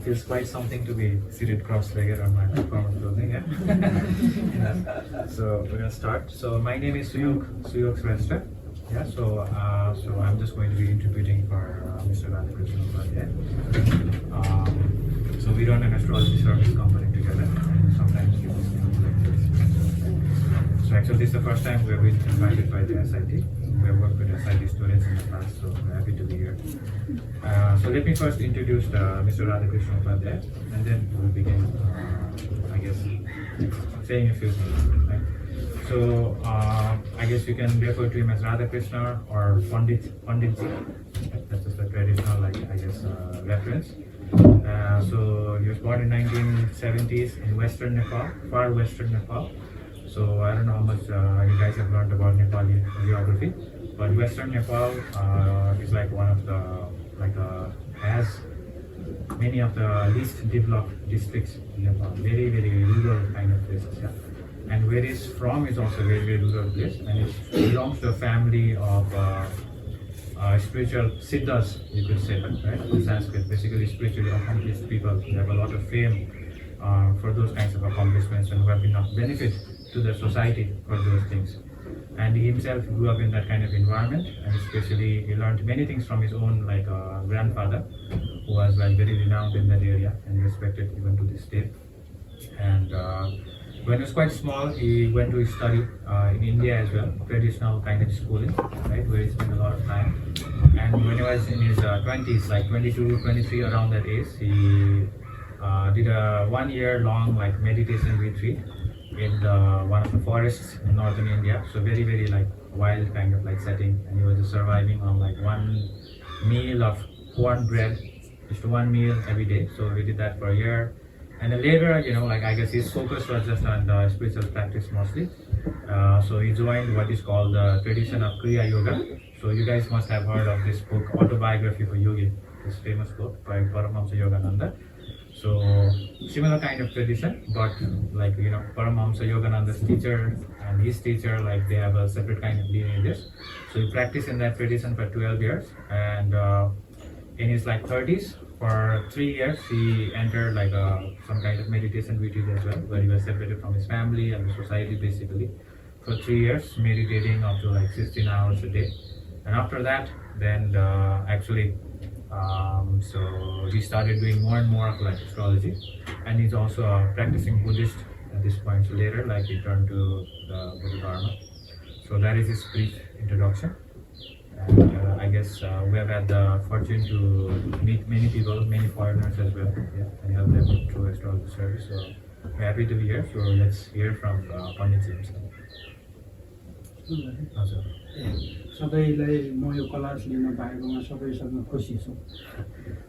feels quite something to be seated cross-legged on my formal clothing. Yeah. So we're gonna start. So my name is Suyog Shrestha. Yeah. So I'm just going to be interpreting for Mr. Radha Krishna Upadhyaya. So we run an astrology service company together, and sometimes we just like this. So actually, this is the first time we have been invited by the SIT. We have worked with SIT students in the past, so we're happy to be here. So let me first introduce Mr. Radha Krishna Upadhyaya, and then we'll begin, I guess, saying a few things. Right? So I guess you can refer to him as Radha Krishna or Pandit. That's just a traditional, like I guess, reference. So he was born in 1970s in Western Nepal, far Western Nepal. So I don't know how much you guys have learned about Nepali geography, but Western Nepal is like one of the has many of the least developed districts in Nepal. Very rural kind of places. Yeah. And where he's from is also a very rural place, and it belongs to a family of spiritual siddhas, you could say, right? In Sanskrit, basically spiritually accomplished people. They have a lot of fame for those kinds of accomplishments and who have been of benefit to the society for those things. And he himself grew up in that kind of environment, and especially he learned many things from his own grandfather, who was very renowned in that area and respected even to this day. And when he was quite small, he went to study in India as well, traditional kind of schooling, right, where he spent a lot of time. And when he was in his 20s, like 22, 23, around that age, he did a 1 year long meditation retreat in one of the forests in northern India. So very wild kind of setting, and he was just surviving on one meal of cornbread, just one meal every day. So he did that for a year. And then later, I guess his focus was just on the spiritual practice mostly. So he joined what is called the tradition of Kriya Yoga. So you guys must have heard of this book, Autobiography of a Yogi, this famous book by Paramahamsa Yogananda. So similar kind of tradition, but Paramahamsa Yogananda's teacher and his teacher, they have a separate kind of lineages. So he practiced in that tradition for 12 years, and in his 30s, for 3 years, he entered some kind of meditation retreat as well, where he was separated from his family and the society basically for 3 years, meditating up to 16 hours a day. And after that, then so he started doing more and more of astrology, and he's also a practicing Buddhist at this point. So later, he turned to the Buddha Dharma. So that is his brief introduction. And I guess we have had the fortune to meet many people, many foreigners as well, and help them through astrology service. So we're happy to be here. So let's hear from Pandit himself. सबैलाई म यो class लिन पाएकोमा सबैसँग खुसी छु.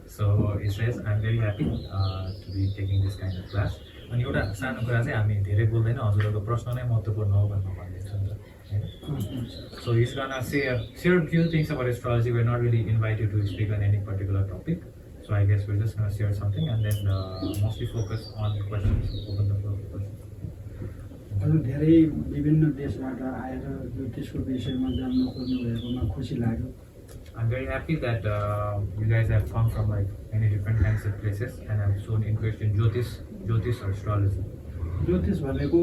So he says, I'm very happy to be taking this kind of class. अनि एउटा सानो कुरा चाहिँ हामी धेरै बोल्दैन, हजुरहरूको प्रश्न नै महत्त्वपूर्ण हो भनेर भनिदिन्छ नि त. So he's gonna share a few things about astrology. We're not really invited to speak on any particular topic. So I guess we're just gonna share something and then mostly focus on questions. Open the floor for questions. धेरै विभिन्न देशबाट आएर ज्योतिषको विषयमा जान्न खोज्नु भएकोमा खुसी लाग्यो. I'm very happy that you guys have come from many different kinds of places and have shown interest in Jyotish or astrology. ज्योतिष भनेको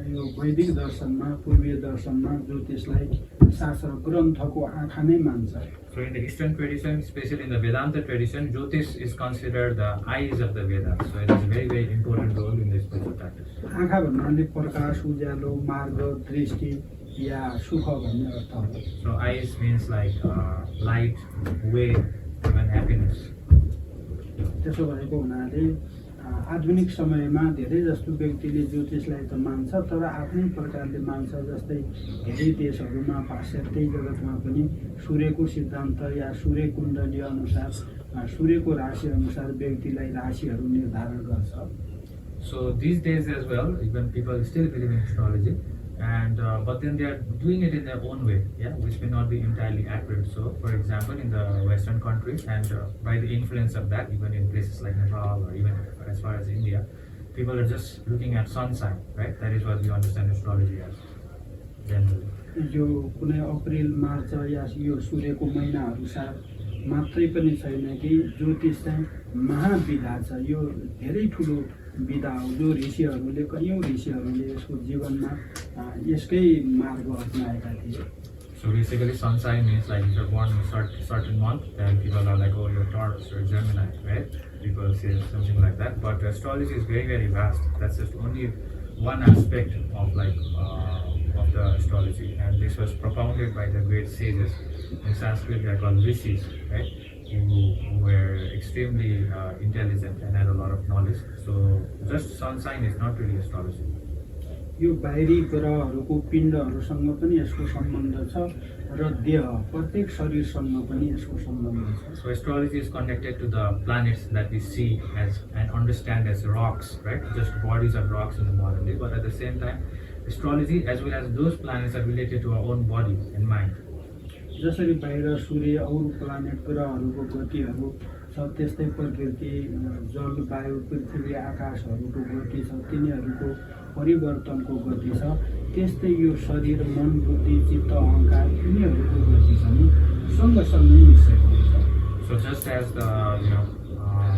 यो वैदिक दर्शनमा, पूर्वीय दर्शनमा ज्योतिषलाई शास्त्र ग्रन्थको आँखा नै मान्छ. So in the Eastern tradition, especially in the Vedanta tradition, Jyotish is considered the eyes of the Vedas. So it has a very important role in the spiritual practice. आँखा भन्नाले प्रकाश, उज्यालो, मार्ग, दृष्टि या सुख भन्ने अर्थ हो. So eyes means light, way, even happiness. त्यसो भएको हुनाले आधुनिक समयमा धेरै जस्तो व्यक्तिले ज्योतिषलाई त मान्छ, तर आफ्नै प्रकारले मान्छ. जस्तै धेरै देशहरूमा पाश्चात्य जगतमा पनि सूर्यको सिद्धान्त या सूर्य कुण्डली अनुसार, सूर्यको राशि अनुसार व्यक्तिलाई राशिहरू निर्धारण गर्छ. So these days as well, even people still believe in astrology, and but then they are doing it in their own way, which may not be entirely accurate. So for example, in the Western countries, and by the influence of that, even in places like Nepal or even as far as India, people are just looking at sun sign, right? That is what we understand astrology as generally. यो कुनै अप्रिल, मार्च या यो सूर्यको महिनाअनुसार मात्रै पनि छैन कि ज्योतिष चाहिँ महाविधा छ। यो धेरै ठुलो विधा हो जो ऋषिहरूले कयौँ ऋषिहरूले यसको जीवनमा यसकै मार्ग अपनाएका थिए। So basically, sun sign means like if you're born in a certain month, then people are like, oh, you're Taurus or Gemini, right? People say something like that. But astrology is very, very vast. That's just only one aspect of of the astrology, and this was propounded by the great sages. In Sanskrit, they are called rishis, right? Who were extremely intelligent and had a lot of knowledge. So just sun sign is not really astrology. यो बाहिरी ग्रहहरूको पिण्डहरूसँग पनि यसको सम्बन्ध छ र देह प्रत्येक शरीरसँग पनि यसको सम्बन्ध छ। So astrology is connected to the planets that we see as and understand as rocks, right? Just bodies of rocks in the modern day, but at the same time, astrology as well as those planets are related to our own body and mind. जसरी बाहिर सूर्य अरू planet ग्रहहरूको गतिहरू छ, त्यस्तै प्रकृति जलवायु पृथ्वी आकाशहरूको गति छ, तिनीहरूको परिवर्तनको गति छ, त्यस्तै यो शरीर मन बुद्धि चित्त अहङ्कार यिनीहरूको गति पनि सँगसँगै मिसिएको छ। So just as the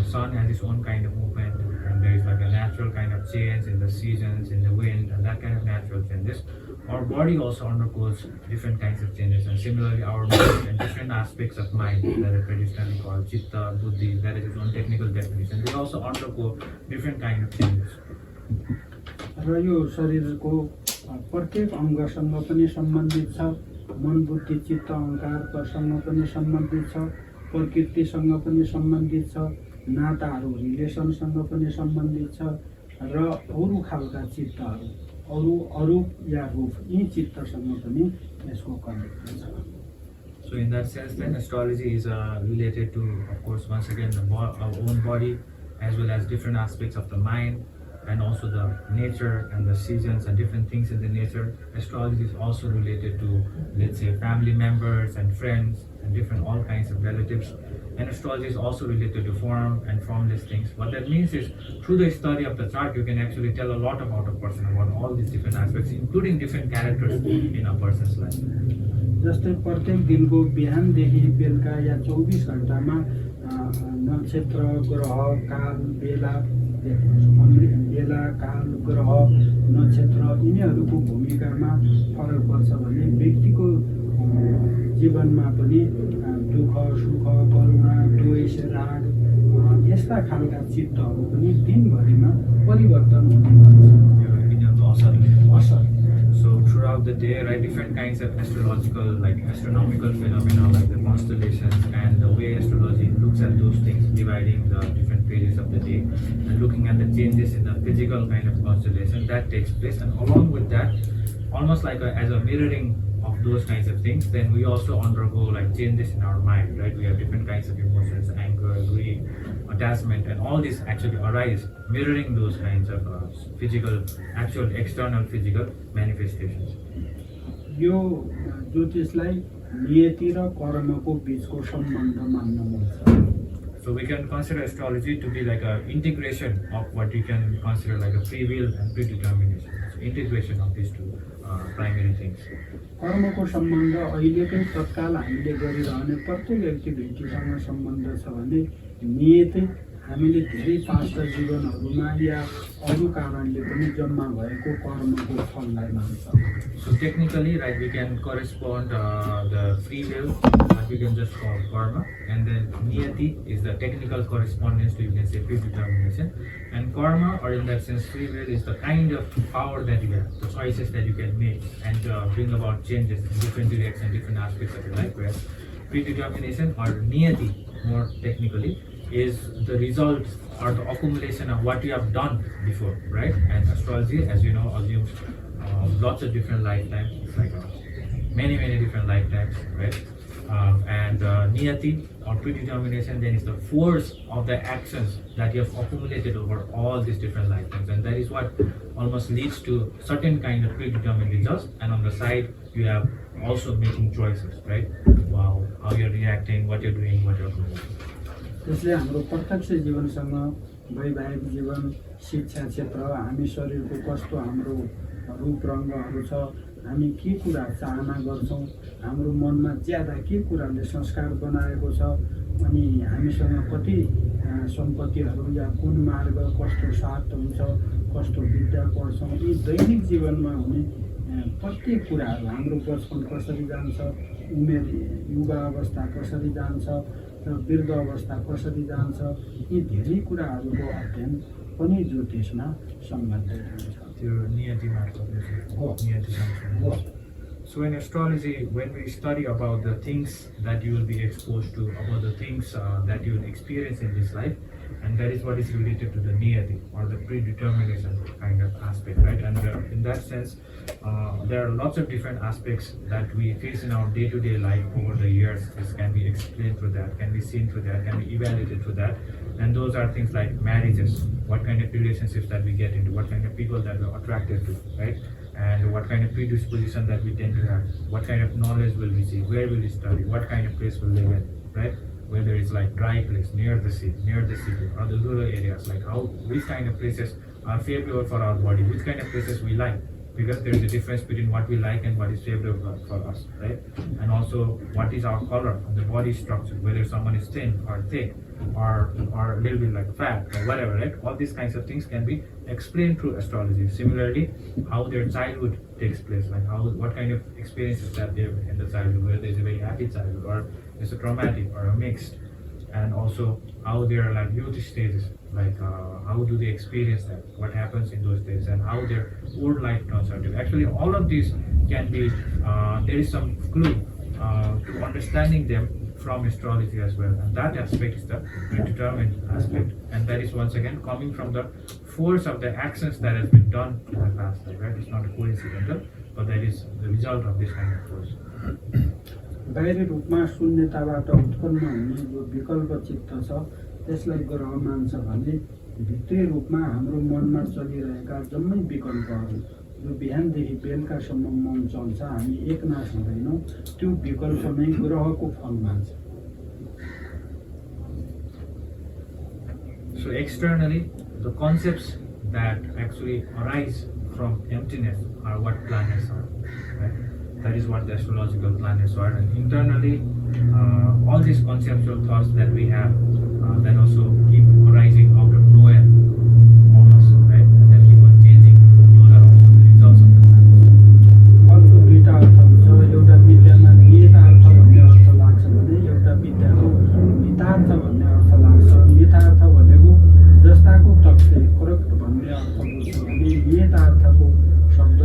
sun has its own kind of movement, and there is like a natural kind of change in the seasons, in the wind, and that kind of natural changes, our body also undergoes different kinds of changes, and similarly our mind and different aspects of mind that are traditionally called chitta, buddhi, that is its own technical definition, they also undergo different kind of changes. र यो शरीरको प्रत्येक अङ्गसँग पनि सम्बन्धित छ, मन बुद्धि चित्त अहङ्कारसँग पनि सम्बन्धित छ, प्रकृतिसँग पनि सम्बन्धित छ, नाताहरू रिलेसनसँग पनि सम्बन्धित छ र अरू खालका चित्तहरू अरूप या रूप यी चित्तसँग पनि यसको कनेक्सन छ। So in that sense, then astrology is related to, of course, once again our own body as well as different aspects of the mind, and also the nature and the seasons and different things in the nature. Astrology is also related to, let's say, family members and friends and different all kinds of relatives. And astrology is also related to form and formless things. What that means is, through the study of the chart, you can actually tell a lot about a person, about all these different aspects, including different characters in a person's life. जस्तै प्रत्येक दिनको बिहानदेखि बेलुका या 24 घण्टामा नक्षत्र ग्रह काल बेला काल ग्रह नक्षत्र यिनीहरूको भूमिकामा फरक पर्छ भने व्यक्तिको जीवनमा पनि दुःख सुख करुणा द्वेष राग यस्ता खालका चित्तहरू पनि दिनभरिमा परिवर्तन हुने गर्छ। So throughout the day, right, different kinds of astrological, like astronomical phenomena, like the constellations, and the way astrology looks at those things, dividing the different phases of the day, and looking at the changes in the physical kind of constellation that takes place, and along with that, almost like as a mirroring of those kinds of things, then we also undergo like changes in our mind, right? We have different kinds of emotions, anger, greed, attachment, and all these actually arise mirroring those kinds of physical, actual external physical manifestations. यो ज्योतिषलाई नियति र कर्मको बीचको सम्बन्ध मान्न मिल्छ। So we can consider astrology to be like an integration of what you can consider like a free will and predetermination. So integration of these two primary things. कर्मको सम्बन्ध अहिलेकै तत्काल हामीले गरिरहने प्रत्येक एक्टिभिटीसँग सम्बन्ध छ भने नियति हामीले धेरै पास्ट जीवनहरूमा या अरू कारणले पनि जम्मा भएको कर्मको फललाई मान्छ। So technically, right, we can correspond the free will that we can just call karma, and then niyati is the technical correspondence to, you can say, predetermination, and karma, or in that sense free will, is the kind of power that you have, the choices that you can make and bring about changes in different directions, different aspects of your life. Whereas predetermination, or niyati more technically, is the result or the accumulation of what you have done before, right? And astrology, as you know, assumes lots of different lifetimes. It's like many different lifetimes, right? And niyati or predetermination then is the force of the actions that you have accumulated over all these different lifetimes, and that is what almost leads to certain kind of predetermined results. And on the side, you have also making choices, right? Wow, how you're reacting, what you're doing, what you're doing. त्यसले हाम्रो प्रत्यक्ष जीवनसँग वैवाहिक जीवन शिक्षा क्षेत्र हामी शरीरको कस्तो हाम्रो रूप रङ्गहरू छ हामी के कुरा चाहना गर्छौँ, हाम्रो मनमा ज्यादा के कुराले संस्कार बनाएको छ, अनि हामीसँग कति सम्पत्तिहरू या कुन मार्ग, कस्तो साथ हुन्छ, कस्तो विद्या पढ्छौँ, यी दैनिक जीवनमा हुने प्रत्येक कुराहरू, हाम्रो बचपन कसरी जान्छ, उमेर युवा अवस्था कसरी जान्छ र वृद्ध अवस्था कसरी जान्छ, यी धेरै कुराहरूको अध्ययन पनि ज्योतिषमा सम्बन्धित हुन्छ। त्यो नियति मार्फत हो। नियति हो। So in astrology, when we study about the things that you will be exposed to, about the things that you will experience in this life, and that is what is related to the niyati or the predetermination kind of aspect, right? And in that sense, there are lots of different aspects that we face in our day-to-day life over the years. This can be explained through that, can be seen through that, can be evaluated through that. And those are things like marriages, what kind of relationships that we get into, what kind of people that we're attracted to, right? And what kind of predisposition that we tend to have, what kind of knowledge will we see, where will we study, what kind of place we'll live in, right? Whether it's like dry place, near the sea, near the city, or the rural areas, like which kind of places are favorable for our body, which kind of places we like, because there is a difference between what we like and what is favorable for us, right? And also, what is our color, the body structure, whether someone is thin or thick, or a little bit like fat or whatever, right? All these kinds of things can be explained through astrology. Similarly, how their childhood takes place, like what kind of experiences that they have in the childhood, whether there's a very happy childhood or it's a traumatic or a mixed, and also how their like youth stages, like how do they experience that, what happens in those days, and how their old life turns out to. Actually, all of these can be there is some clue to understanding them from astrology as well, and that aspect is the predetermined aspect, and that is once again coming from the force of the actions that has been done in the past, right? It's not coincidental, but that is the result of this kind of force. बाहिरी रूपमा शून्यताबाट उत्पन्न हुने जो विकल्प चित्त छ त्यसलाई ग्रह मान्छ भने भित्री रूपमा हाम्रो मनमा चलिरहेका जम्मै विकल्पहरू जो बिहानदेखि बेलुकासम्म मन चल्छ, हामी एकनाश हुँदैनौँ, त्यो विकल्प नै ग्रहको फल मान्छ। So externally, the concepts that actually arise from emptiness are what planets are, right? That is what the astrological planets are. And internally, all these conceptual thoughts that we have that also keep arising out of nowhere on us, right? And that keep on changing. Those are also the results of the planets. फलको दुईटा अर्थ हुन्छ, एउटा विद्यामा नियतार्थ भन्ने अर्थ लाग्छ भने एउटा विद्याको नितार्थ भन्ने अर्थ लाग्छ। नितार्थ भनेको जस्ताको तक्से करेक्ट भन्ने अर्थ बुझ्छ भने नियतार्थको शब्द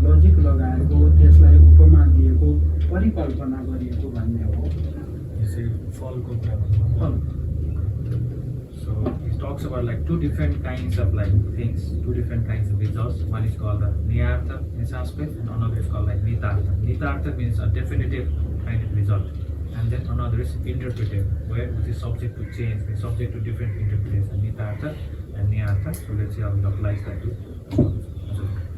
लजिक लगाएको, त्यसलाई उपमा दिएको, परिकल्पना गरिएको भन्ने हो। यसै फलको कुरा गर्नु। फल। So it talks about like two different kinds of like things, two different kinds of results. One is called the niyartha in Sanskrit, and another is called like nitartha. Nitartha means a definitive kind of result, and then another is interpretive, which is subject to change, is subject to different interpretation. Nitartha and niyartha. So let's see how it applies that to.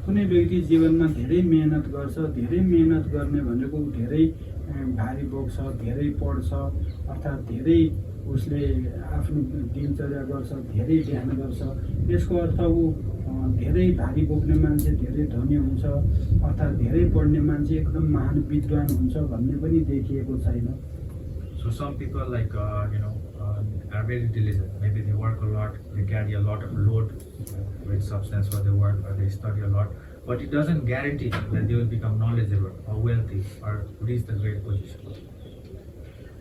कुनै व्यक्ति जीवनमा धेरै मेहनत गर्छ, धेरै मेहनत गर्ने भनेको धेरै भारी बोक्छ, धेरै पढ्छ, अर्थात् धेरै उसले आफ्नो दिनचर्या गर्छ, धेरै ध्यान गर्छ, यसको अर्थ ऊ धेरै भारी बोक्ने मान्छे धेरै धनी हुन्छ, अर्थात् धेरै पढ्ने मान्छे एकदम महान विद्वान हुन्छ भन्ने पनि देखिएको छैन। So some people like are very diligent. Maybe they work a lot, they carry a lot of load with substance for their work, or they study a lot. But it doesn't guarantee that they will become knowledgeable or wealthy or reach the great position.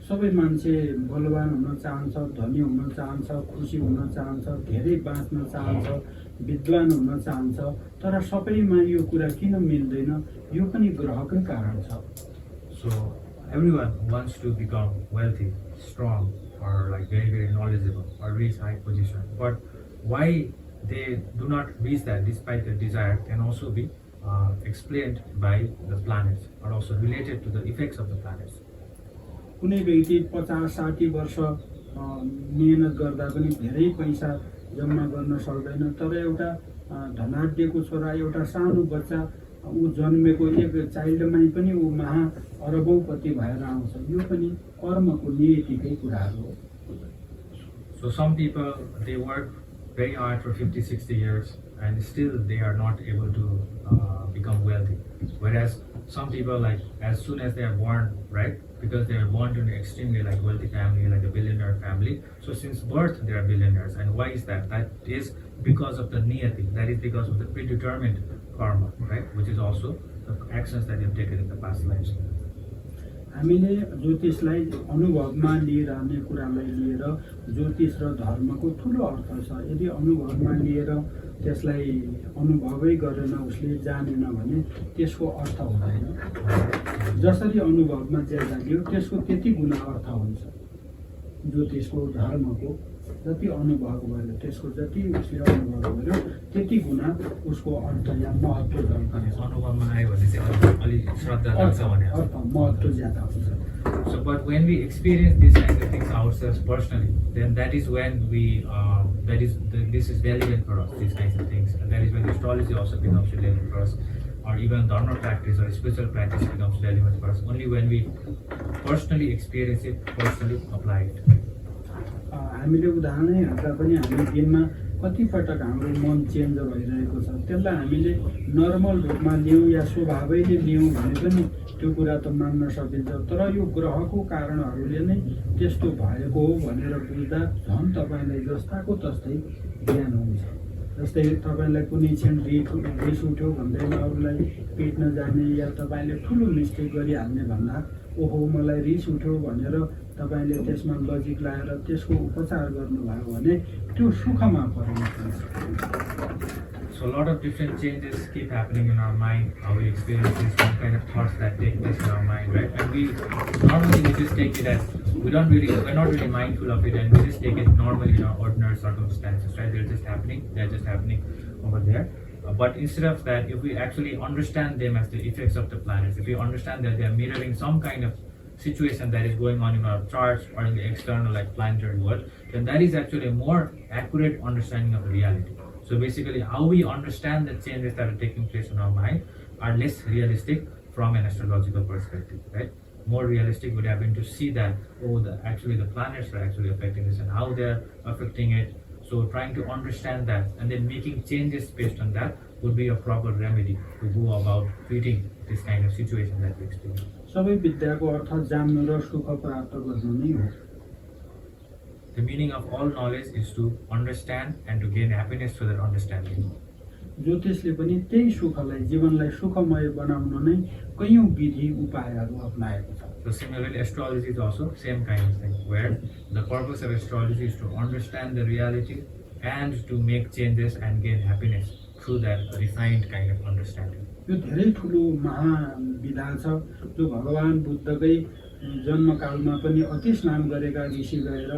सबै मान्छे बलवान हुन चाहन्छ, धनी हुन चाहन्छ, खुसी हुन चाहन्छ, धेरै बाँच्न चाहन्छ, विद्वान हुन चाहन्छ, तर सबैमा यो कुरा किन मिल्दैन, यो पनि ग्रहकै कारण छ। So everyone wants to become wealthy, strong, or like very, very knowledgeable or reach high position. But why they do not reach that despite their desire can also be explained by the planets, or also related to the effects of the planets. कुनै व्यक्ति 50-60 वर्ष मेहनत गर्दा पनि धेरै पैसा जम्मा गर्न सक्दैन, तर एउटा धनाढ्यको छोरा, एउटा सानो बच्चा ऊ जन्मेको एक चाइल्डमै पनि ऊ महा अरबौपति भएर आउँछ। यो पनि कर्मको नियतिकै कुराहरू हो। So some people, they work very hard for 50, 60 years, and still they are not able to become wealthy. Whereas some people, like as soon as they are born, right, because they are born to an extremely like wealthy family, like a billionaire family, so since birth they are billionaires. And why is that? That is because of the niyati, that is because of the predetermined karma, right, which is also the actions that you have taken in the past lives. हामीले ज्योतिषलाई अनुभवमा लिइरहने कुरालाई लिएर ज्योतिष र धर्मको ठुलो अर्थ छ। यदि अनुभवमा लिएर त्यसलाई अनुभवै गरेन, उसले जानेन भने त्यसको अर्थ हुँदैन। जसरी अनुभवमा ज्यादा लियो त्यसको त्यति गुना अर्थ हुन्छ। ज्योतिषको धर्मको जति अनुभव गर्यो, त्यसको जति उसले अनुभव गर्यो त्यति गुना उसको अर्थ या महत्त्व अनुभवमा आयो भने चाहिँ अलि श्रद्धा लाग्छ भने अर्थ महत्त्व ज्यादा हुन्छ। So, but when we experience these kinds of things ourselves personally, then that is when we, this is relevant for us, these kinds of things. And that is when astrology also becomes relevant for us, or even dharma practice or spiritual practice becomes relevant for us. Only when we personally experience it, personally apply it. हामीले उदाहरणै हेर्दा पनि हामी दिनमा कतिपटक हाम्रो मन change भइरहेको छ, त्यसलाई हामीले नर्मल रूपमा लियौँ या स्वभावैले लियौँ भने पनि त्यो कुरा त मान्न सकिन्छ। तर यो ग्रहको कारणहरूले नै त्यस्तो भएको हो भनेर बुझ्दा झन् तपाईँलाई जस्ताको तस्तै ज्ञान हुन्छ। जस्तै तपाईँलाई कुनै क्षण रिस उठ्यो भन्दै अरूलाई पिट्न जाने या तपाईँले ठुलो मिस्टेक गरिहाल्ने भन्दा ओहो मलाई रिस उठ्यो भनेर तपाईँले त्यसमा लजिक लाएर त्यसको उपचार गर्नुभयो भने त्यो सुखमा परिणत हुन्छ। So a lot of different changes keep happening in our mind, how we experience these kind of thoughts that take place in our mind, right? And we normally just take it as we're not really mindful of it, and we just take it normally in our ordinary circumstances, right? They're just happening over there. But instead of that, if we actually understand them as the effects of the planets, if we understand that they are mirroring some kind of situation that is going on in our charts or in the external like planetary world, then that is actually a more accurate understanding of reality. So basically how we understand the changes that are taking place in our mind are less realistic from an astrological perspective, right? More realistic would have been to see that, actually the planets are actually affecting this and how they're affecting it. So trying to understand that and then making changes based on that would be a proper remedy to go about treating this kind of situation that we experience. सबै विद्याको अर्थ जान्नु र सुख प्राप्त गर्नु नै हो। The meaning of all knowledge is to understand and to gain happiness through that understanding. ज्योतिषले पनि त्यही सुखलाई जीवनलाई सुखमय बनाउन नै कयौं विधि उपायहरू अपनाएको छ। So similarly, astrology is also same kind of thing, where the purpose of astrology is to understand the reality and to make changes and gain happiness through that refined kind of understanding. यो धेरै ठुलो महाविधा छ जो भगवान बुद्धकै जन्मकालमा पनि अति स्नान गरेका ऋषि गएर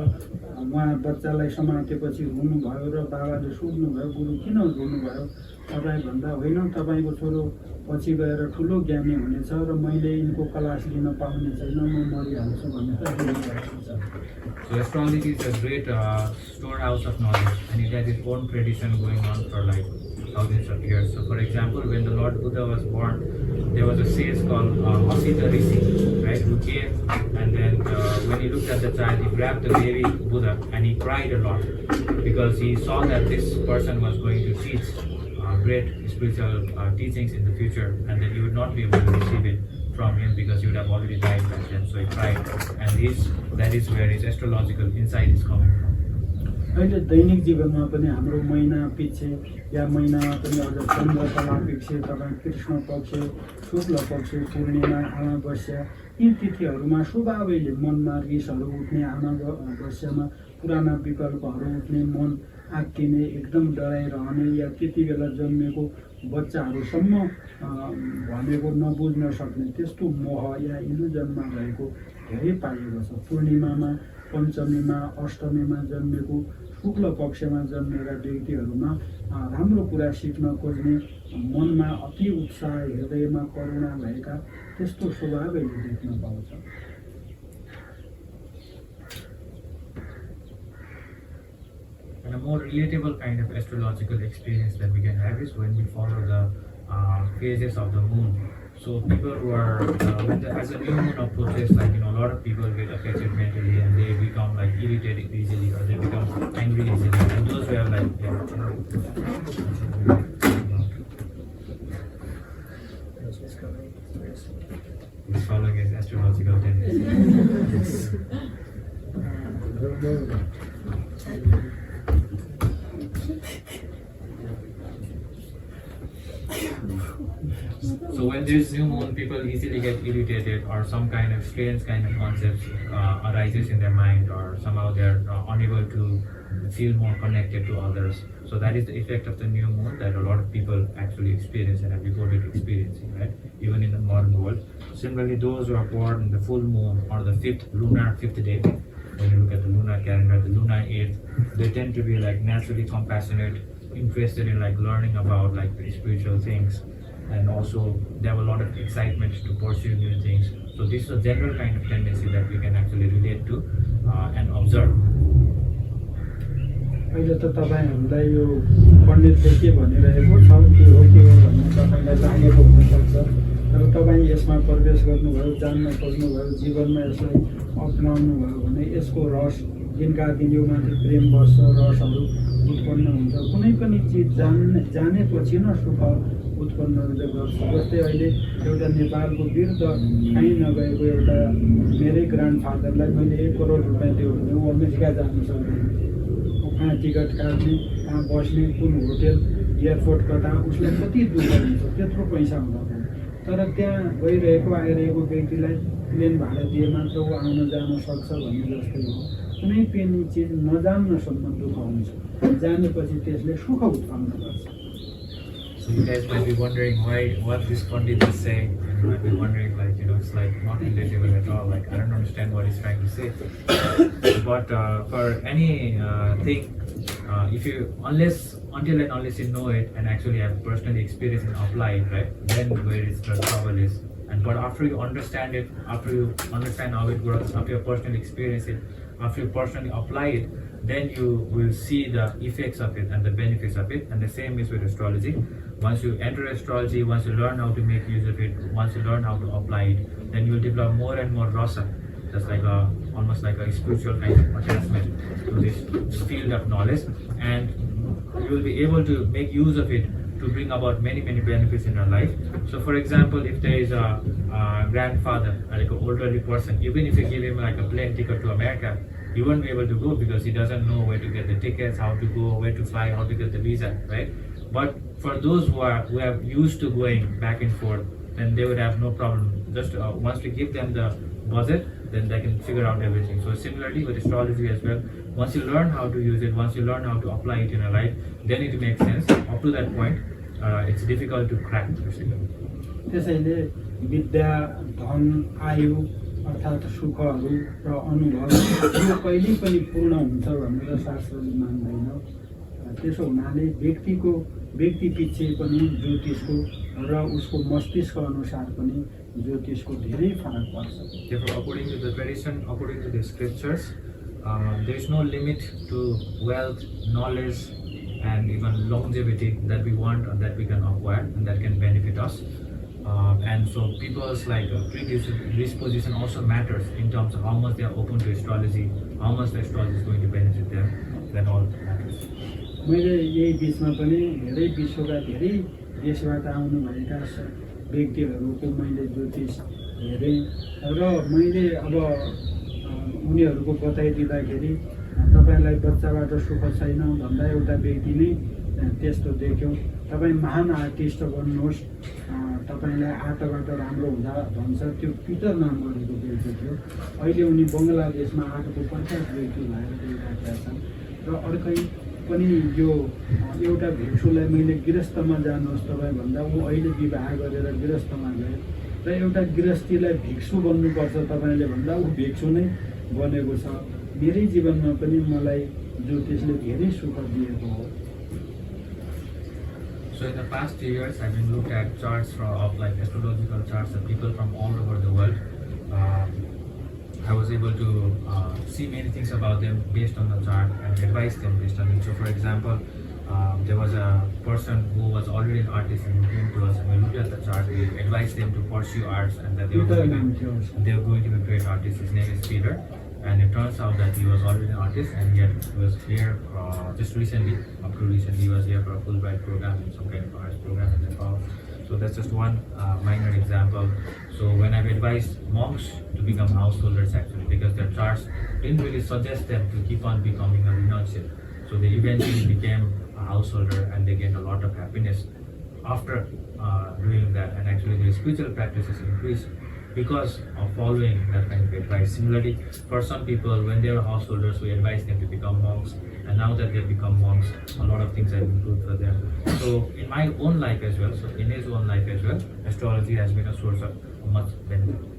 उहाँ बच्चालाई समातेपछि रुनुभयो र बाबाले सोध्नुभयो गुरु किन रुनुभयो? तपाईँ भन्दा होइन तपाईँको छोरो पछि गएर ठुलो ज्ञानी हुनेछ र मैले यिनको क्लास लिन पाउने छैन, म मरिहाल्छु भनेर रुनुभएको छ। So astrology is a great storehouse of knowledge, and it has its own tradition going on for like thousands of years. So for example, when the Lord Buddha was born, there was a sage called Asita Rishi, right, who came, and then when he looked at the child, he grabbed the baby Buddha and he cried a lot because he saw that this person was going to teach great spiritual teachings in the future, and that he would not be able to receive it from him because he would have already died back then. So he cried, and that is where his astrological insight is coming from. अहिले दैनिक जीवनमा पनि हाम्रो महिना पिच्छे या महिनामा पनि अझ चन्द्र कला पिच्छे तपाईँ कृष्ण पक्ष शुक्ल पक्ष पूर्णिमा अमावस्या यी तिथिहरूमा स्वभावैले मनमा रिसहरू उठ्ने, अमावस्यामा पुराना विकल्पहरू उठ्ने, मन आत्तिने, एकदम डराइरहने या त्यति बेला जन्मेको बच्चाहरूसम्म भनेको नबुझ्न सक्ने त्यस्तो मोह या इल्युजनमा रहेको धेरै पाइएको छ। पूर्णिमामा, पञ्चमीमा, अष्टमीमा जन्मेको, शुक्ल पक्षमा जन्मेका व्यक्तिहरूमा राम्रो कुरा सिक्न खोज्ने, मनमा अति उत्साह, हृदयमा करुणा भएका त्यस्तो स्वभावैले देख्न पाउँछ। And a more relatable kind of astrological experience that we can have is when we follow the phases of the moon. So people who are, as a new moon approaches, like, a lot of people get affected mentally and they become like irritated easily, or they become angry easily. And those who we have like he's following his astrological tendencies. So when there's new moon, people easily get irritated, or some kind of strange kind of concepts arises in their mind, or somehow they're unable to feel more connected to others. So that is the effect of the new moon that a lot of people actually experience and have reported experiencing, right? Even in the modern world. Similarly, those who are born in the full moon or the lunar fifth day, when you look at the lunar calendar, the lunar 8th, they tend to be like naturally compassionate, interested in like learning about like the spiritual things, and also they have a lot of excitement to pursue new things. So this is a general kind of tendency that we can actually relate to and observe. अहिले त तपाईहरुलाई यो पण्डितले के भनिरहेको छ के हो भन्ने तपाईलाई लागेको हुन सक्छ, तर तपाई यसमा प्रवेश गर्नुभयो, जान्न खोज्नुभयो, जीवनमा यसलाई अपनाउनु भयो भने यसको रस दिनका दिन यो माथि प्रेम वर्ष रसहरू उत्पन्न हुन्छ। कुनै पनि चिज जानेपछि न सुख उत्पन्न गर्छ। जस्तै अहिले एउटा नेपालको वृद्ध कहीँ नगएको एउटा मेरै ग्रान्डफादरलाई मैले 1 करोड रुपैयाँ दियो भने ऊ अमेरिका जानु सक्दैन। कहाँ टिकट काट्ने, कहाँ बस्ने, कुन होटल, एयरपोर्ट कता, उसलाई कति दुःख हुन्छ, त्यत्रो पैसा हुँदैन। तर त्यहाँ गइरहेको आइरहेको व्यक्तिलाई प्लेन भाडा दिए मात्र ऊ आउन जान सक्छ भन्ने जस्तै हो। कुनै पनि चिज नजान्नसम्म दुःख हुन्छ, जानेपछि त्यसले सुख उत्पन्न गर्छ। So you guys might be wondering what this Pandit is saying, and you might be wondering like, it's like not relatable at all, like I don't understand what he's trying to say. But for any thing, until and unless you know it and actually have personally experienced and apply it, right, then where the trouble is. But after you understand it, after you understand how it works, after you personally experience it, after you personally apply it, then you will see the effects of it and the benefits of it. And the same is with astrology. Once you enter astrology, once you learn how to make use of it, once you learn how to apply it, then you will develop more and more rasa, just like almost like a spiritual kind of attachment to this field of knowledge, and you will be able to make use of it to bring about many benefits in your life. So for example, if there is a grandfather, like an elderly person, even if you give him like a plane ticket to America, he won't be able to go because he doesn't know where to get the tickets, how to go, where to fly, how to get the visa, right? But for those who are used to going back and forth, then they would have no problem. Just once we give them the budget, then they can figure out everything. So similarly with astrology as well, once you learn how to use it, once you learn how to apply it in your life, then it makes sense. Up to that point, it's difficult to crack. त्यसैले विद्या, धन, आयु अर्थात् सुखहरू र अनुभव यो कहिल्यै पनि पूर्ण हुन्छ भनेर शास्त्रले मान्दैन। त्यसो हुनाले व्यक्ति पछि पनि ज्योतिषको र उसको मस्तिष्क अनुसार पनि ज्योतिषको धेरै फरक पर्छ। Therefore, according to the tradition, according to the scriptures, there is no limit to wealth, knowledge, and even longevity that we want or that we can acquire and that can benefit us. And so people's like predisposition also matters in terms of how much they are open to astrology, how much the astrology is going to benefit them. That all matters. मैले यही बिचमा पनि धेरै विश्वका धेरै देशबाट आउनुभएका व्यक्तिहरूको मैले ज्योतिष हेरेँ र मैले अब उनीहरूको बताइदिँदाखेरि तपाईलाई बच्चाबाट सुख छैन भन्दा एउटा व्यक्ति नै त्यस्तो देख्यो, तपाईँ महान आर्टिस्ट बन्नुहोस्, तपाईलाई आर्टबाट राम्रो हुँदा भन्छ। त्यो पिटर नाम गरेको व्यक्ति थियो। अहिले उनी बङ्गलादेशमा आर्टको प्रख्यात व्यक्ति भएर गइरहेका छन्। र अर्कै पनि यो एउटा भिक्षुलाई मैले गृहस्थमा जानुहोस् तपाईँ भन्दा ऊ अहिले विवाह गरेर गृहस्थमा गयो, र एउटा गृहस्थीलाई भिक्षु बन्नुपर्छ तपाईँले भन्दा ऊ भिक्षु नै बनेको छ। मेरै जीवनमा पनि मलाई ज्योतिषले धेरै सुख दिएको हो। So in the past 2 years, I've been looked at charts of like astrological charts of people from all over the world. I was able to see many things about them based on the chart and advise them based on it. So for example, there was a person who was already an artist and came to us and we looked at the chart, we advised them to pursue arts and that they were going to be great artists. His name is Peter. and it turns out that he was already an artist, and yet he was here just recently, up to recently, he was here for a Fulbright program in some kind of arts program in Nepal. So that's just one minor example. So when I've advised monks to become householders actually, because their charts didn't really suggest them to keep on becoming a renunciate. So they eventually became a householder and they gained a lot of happiness after doing that, and actually their spiritual practices increased because of following that kind of advice. Similarly, for some people, when they were householders, we advised them to become monks, and now that they've become monks, a lot of things have improved for them. So in my own life as well, so in his own life as well, astrology has been a source of much benefit.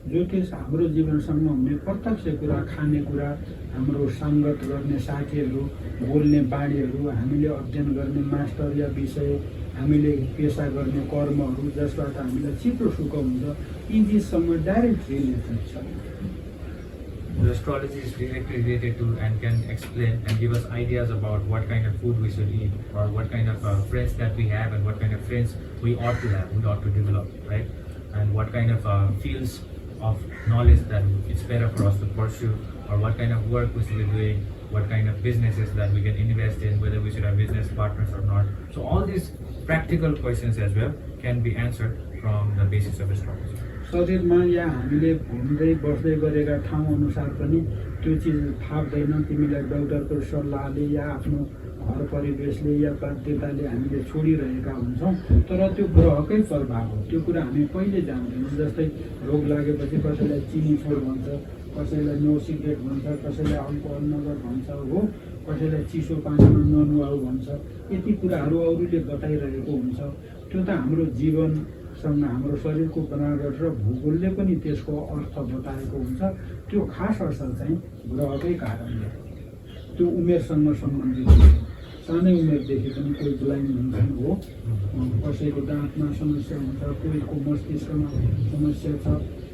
ज्योतिष हाम्रो जीवनसँग हुने प्रत्यक्ष कुरा, खानेकुरा, हाम्रो सङ्गत गर्ने साथीहरू, बोल्ने बाणीहरू, हामीले अध्ययन गर्ने मास्टर या विषय, हामीले पेसा गर्ने कर्महरू जसबाट हामीलाई छिटो सुख हुन्छ, यी चिजसँग डाइरेक्ट रिलेटेड छ। The astrology is directly related to and can explain and give us ideas about what kind of food we should eat, or what kind of friends that we have, and what kind of friends we ought to have, we ought to develop, right? And what kind of fields of knowledge that it's better for us to pursue, or what kind of work we should be doing, what kind of businesses that we can invest in, whether we should have business partners or not. So all these practical questions as well can be answered from the basis of astrology. शरीरमा या हामीले घुम्दै बस्दै गरेका ठाउँ अनुसार पनि त्यो चिज थाप्दैन, तिमीलाई डाक्टरको सल्लाहले या आफ्नो घर परिवेशले या बाध्यताले हामीले छोडिरहेका हुन्छौँ, तर त्यो ग्रहकै प्रभाव हो। त्यो कुरा हामी कहिले जान्दैनौँ। जस्तै रोग लागेपछि कसैलाई चिनी छोड भन्छ, कसैलाई नो सिगरेट भन्छ, कसैलाई अल्कोहल नगर भन्छ, हो, कसैलाई चिसो पानीमा ननुहाऊ भन्छ। यति कुराहरू अरूले बताइरहेको हुन्छ। त्यो त हाम्रो जीवनसँग हाम्रो शरीरको बनावट र भूगोलले पनि त्यसको अर्थ बताएको हुन्छ। त्यो खास असर चाहिँ ग्रहकै कारणले, त्यो उमेरसँग सम्बन्धित हुन्छ। सानै उमेरदेखि पनि कोही ब्लाइन्ड हुन्छन्, हो, कसैको दाँतमा समस्या हुन्छ, कोहीको मस्तिष्कमा समस्या छ,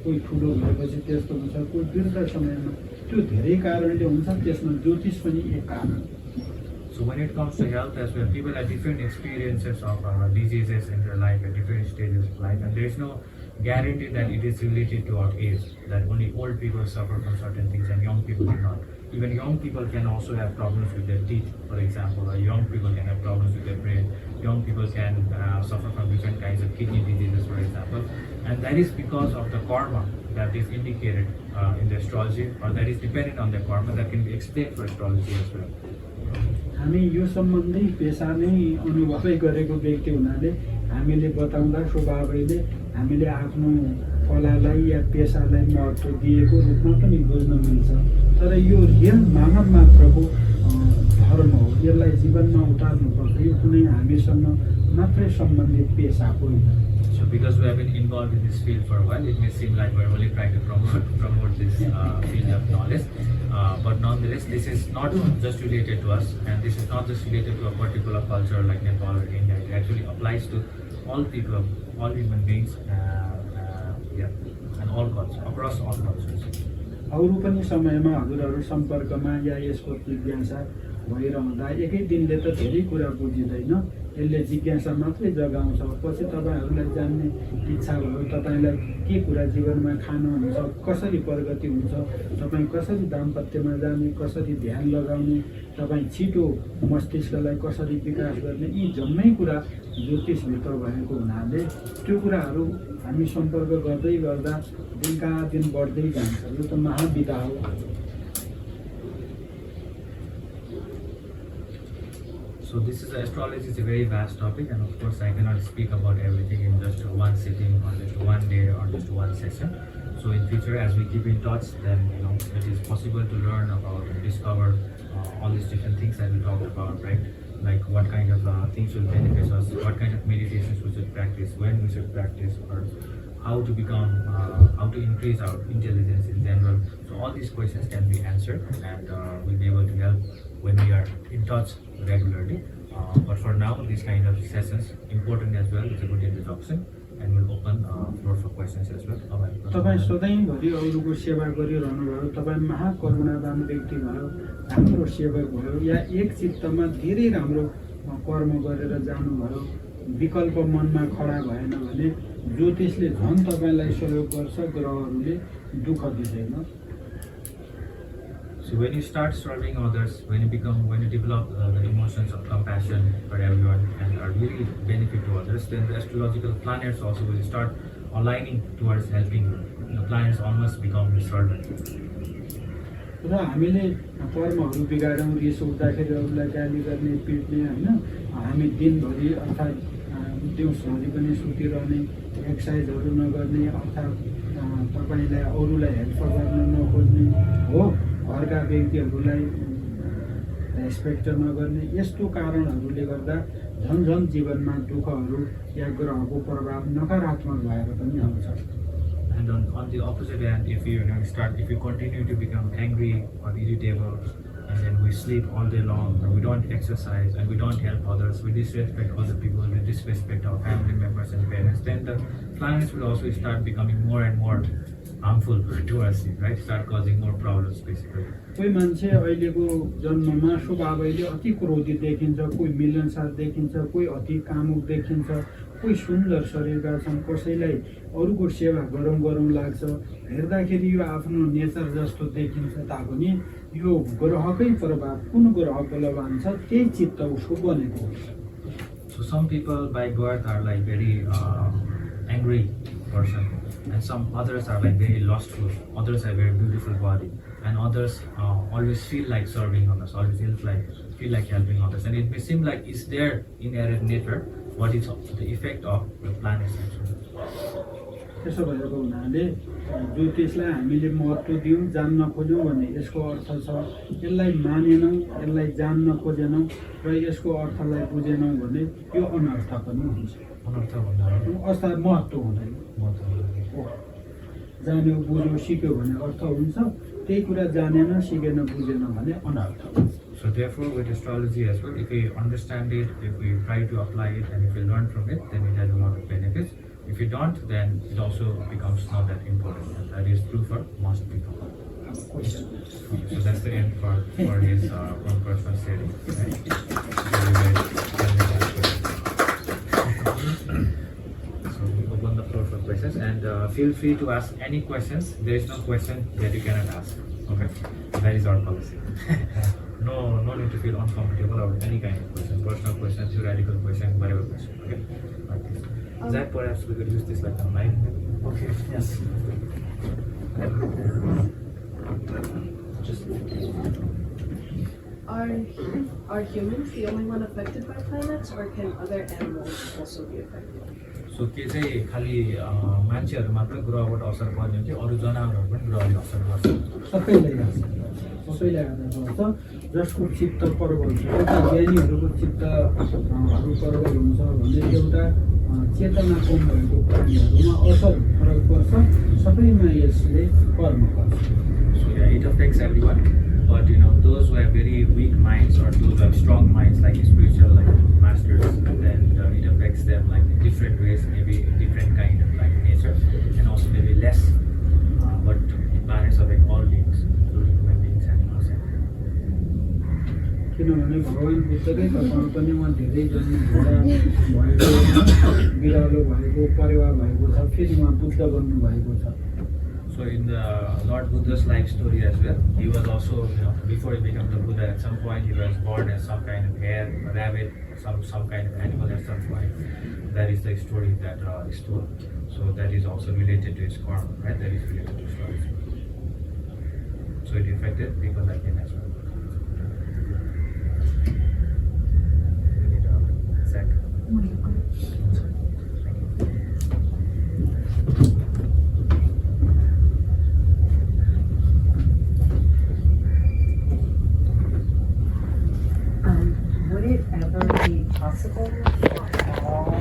कोही ठुलो भएपछि त्यस्तो हुन्छ, कोही वृद्ध समयमा, त्यो धेरै कारणले हुन्छ। त्यसमा ज्योतिष पनि एक कारण। So when it comes to health as well, people have different experiences of diseases in their life at different stages of life, and there is no guarantee that it is related to our age, that only old people suffer from certain things and young people do not. Even young people can also have problems with their teeth, for example, or young people can have problems with their brain. Young people can suffer from different kinds of kidney diseases, for example, and that is because of the karma that is indicated in the astrology, or that is dependent on the karma that can be explained for astrology as well. हामी यो सम्बन्धी पेसा नै अनुभवै गरेको व्यक्ति हुनाले हामीले बताउँदा स्वभावैले हामीले आफ्नो कलालाई या पेसालाई महत्त्व दिएको रूपमा पनि बुझ्न मिल्छ। तर यो रियल मानव मात्रको धर्म हो, यसलाई जीवनमा उतार्नुपर्छ। यो कुनै हामीसँग मात्रै सम्बन्धित पेसा होइन। So because we have been involved in this field for a while, it may seem like we're only trying to promote this field of knowledge. But nonetheless, this is not just related to us, and this is not just related to a particular culture like Nepal or India. It actually applies to all people, all human beings, and all cultures, across all cultures. अरू पनि समयमा हजुरहरू सम्पर्कमा या यसको जिज्ञासा भइरहँदा एकै दिनले त धेरै कुरा बुझिँदैन। यसले जिज्ञासा मात्रै जगाउँछ। पछि तपाईँहरूलाई जान्ने इच्छा भयो, तपाईँलाई के कुरा जीवनमा खानुहुन्छ, कसरी प्रगति हुन्छ, तपाईँ कसरी दाम्पत्यमा जाने, कसरी ध्यान लगाउने, तपाईँ छिटो मस्तिष्कलाई कसरी विकास गर्ने, यी जम्मै कुरा ज्योतिषभित्र भएको हुनाले त्यो कुराहरू हामी सम्पर्क गर्दै गर्दा दिनका दिन बढ्दै जान्छ। यो त महाविधा हो। So this is astrology is a very vast topic, and of course I cannot speak about everything in just one sitting or just one day or just one session. So in future, as we keep in touch, then it is possible to learn about and discover all these different things that we talked about, right? Like what kind of things will benefit us, what kind of meditations we should practice, when we should practice, or how to become, how to increase our intelligence in general. So all these questions can be answered, and we'll be able to help when we are in touch regularly. But for now, these kind of sessions, important as well, it's a good introduction, and we'll open floor for questions as well. तपाईँ सधैँभरि अरूको सेवा गरिरहनु भयो, तपाईँ महाकरुणावान व्यक्ति भयो, राम्रो सेवक भयो, या एक चित्तमा धेरै राम्रो कर्म गरेर जानुभयो, विकल्प मनमा खडा भएन भने ज्योतिषले झन् तपाईँलाई सहयोग गर्छ, ग्रहहरूले दुःख दिँदैन। So when you start serving others, when you develop the emotions of compassion for everyone and are really benefit to others, then the astrological planets also will start aligning towards helping you. The planets almost become the servant. र हामीले कर्महरू बिगाडौँ, रिस उठ्दाखेरि अरूलाई गाली गर्ने, पिट्ने होइन, हामी दिनभरि अर्थात् दिउँसभरि पनि सुतिरहने, एक्सर्साइजहरू नगर्ने, अर्थात् तपाईँलाई अरूलाई हेल्प गर्न नखोज्ने हो, घरका व्यक्तिहरूलाई रेस्पेक्ट नगर्ने, यस्तो कारणहरूले गर्दा झन् जीवनमा दुःखहरू या ग्रहको प्रभाव नकारात्मक भएर पनि आउँछ। And on the opposite end, if you continue to become angry or irritable, and then we sleep all day long, or we don't exercise, and we don't help others, we disrespect other people, we disrespect our family members and parents, then the planets will also start becoming more and more harmful to us, right? Start causing more problems, basically. कोही मान्छे अहिलेको जन्ममा स्वभावैले अति क्रोधित देखिन्छ, कोही मिलनसार देखिन्छ, कोही अति कामुक देखिन्छ, कोही सुन्दर शरीरका छन्, कसैलाई अरूको सेवा गरौँ लाग्छ, हेर्दाखेरि यो आफ्नो नेचर जस्तो देखिन्छ तापनि यो ग्रहकै प्रभाव, कुन ग्रह बलवान छ त्यही चित्त उसको बनेको हो। So some people by birth are like very angry person, and some others are like very lustful, others have very beautiful body, and others always feel like serving others, always feel like helping others, and it may seem like it's their inherent nature, what is the effect of the planets actually. त्यसो भएको हुनाले ज्योतिषलाई हामीले महत्त्व दियौँ, जान्न खोज्यौँ भने यसको अर्थ छ, यसलाई मानेनौँ, यसलाई जान्न खोजेनौँ र यसको अर्थलाई बुझेनौँ भने यो अनर्थ पनि हुन्छ। अनर्थ भन्दा अर्थात् महत्त्व हुँदैन। जान्यो बुझ्यो सिक्यो भने अर्थ हुन्छ, त्यही कुरा जानेन सिकेन बुझेन भने अनर्थ। So therefore, with astrology as well, if we understand it, if we try to apply it, and if we learn from it, then it has a lot of benefits. If you don't, then it also becomes not that important. And that is true for most people. So that's the end for his one person sharing. Right? So we open the floor for questions, and feel free to ask any questions. There is no question that you cannot ask. Okay, that is our policy. No need to feel uncomfortable about any kind of question, personal question, theoretical question, whatever question. Okay, like this. Zach, perhaps we could use this like a mic. Okay, yes. Just Are humans the only one affected by planets, or can other animals also be affected? So के चाहिँ खालि मान्छेहरू मात्र ग्रहबाट असर पर्ने हो कि अरू जनावरहरू पनि ग्रहले असर गर्छ? सबैलाई गर्छ, जसको चित्त प्रबल छ, एउटा ज्ञानीहरूको चित्तहरू प्रबल हुन्छ भने एउटा चेतना कम भएको प्राणीहरूमा असर फरक पर्छ, सबैमा यसले कर्म गर्छ। So yeah, it affects everyone, but those who have very weak minds or those who have strong minds, like spiritual, like masters, then it affects them like in different ways, maybe in different kind of like nature, and also maybe less. But planets affect all beings, including human beings, animals, and किनभने भगवान् बुद्धकै कथामा पनि उहाँ धेरै जन्म घोडा भएको, बिरालो भएको, परेवा भएको छ, फेरि उहाँ बुद्ध बन्नु भएको छ। So in the Lord Buddha's life story as well, he was also, before he became the Buddha, at some point he was born as some kind of hare, a rabbit, some kind of animal at some point. That is the story that is told. So that is also related to his karma, right? That is related to astrology. So it affected people like him as well. We need a sec. Would it ever be possible for all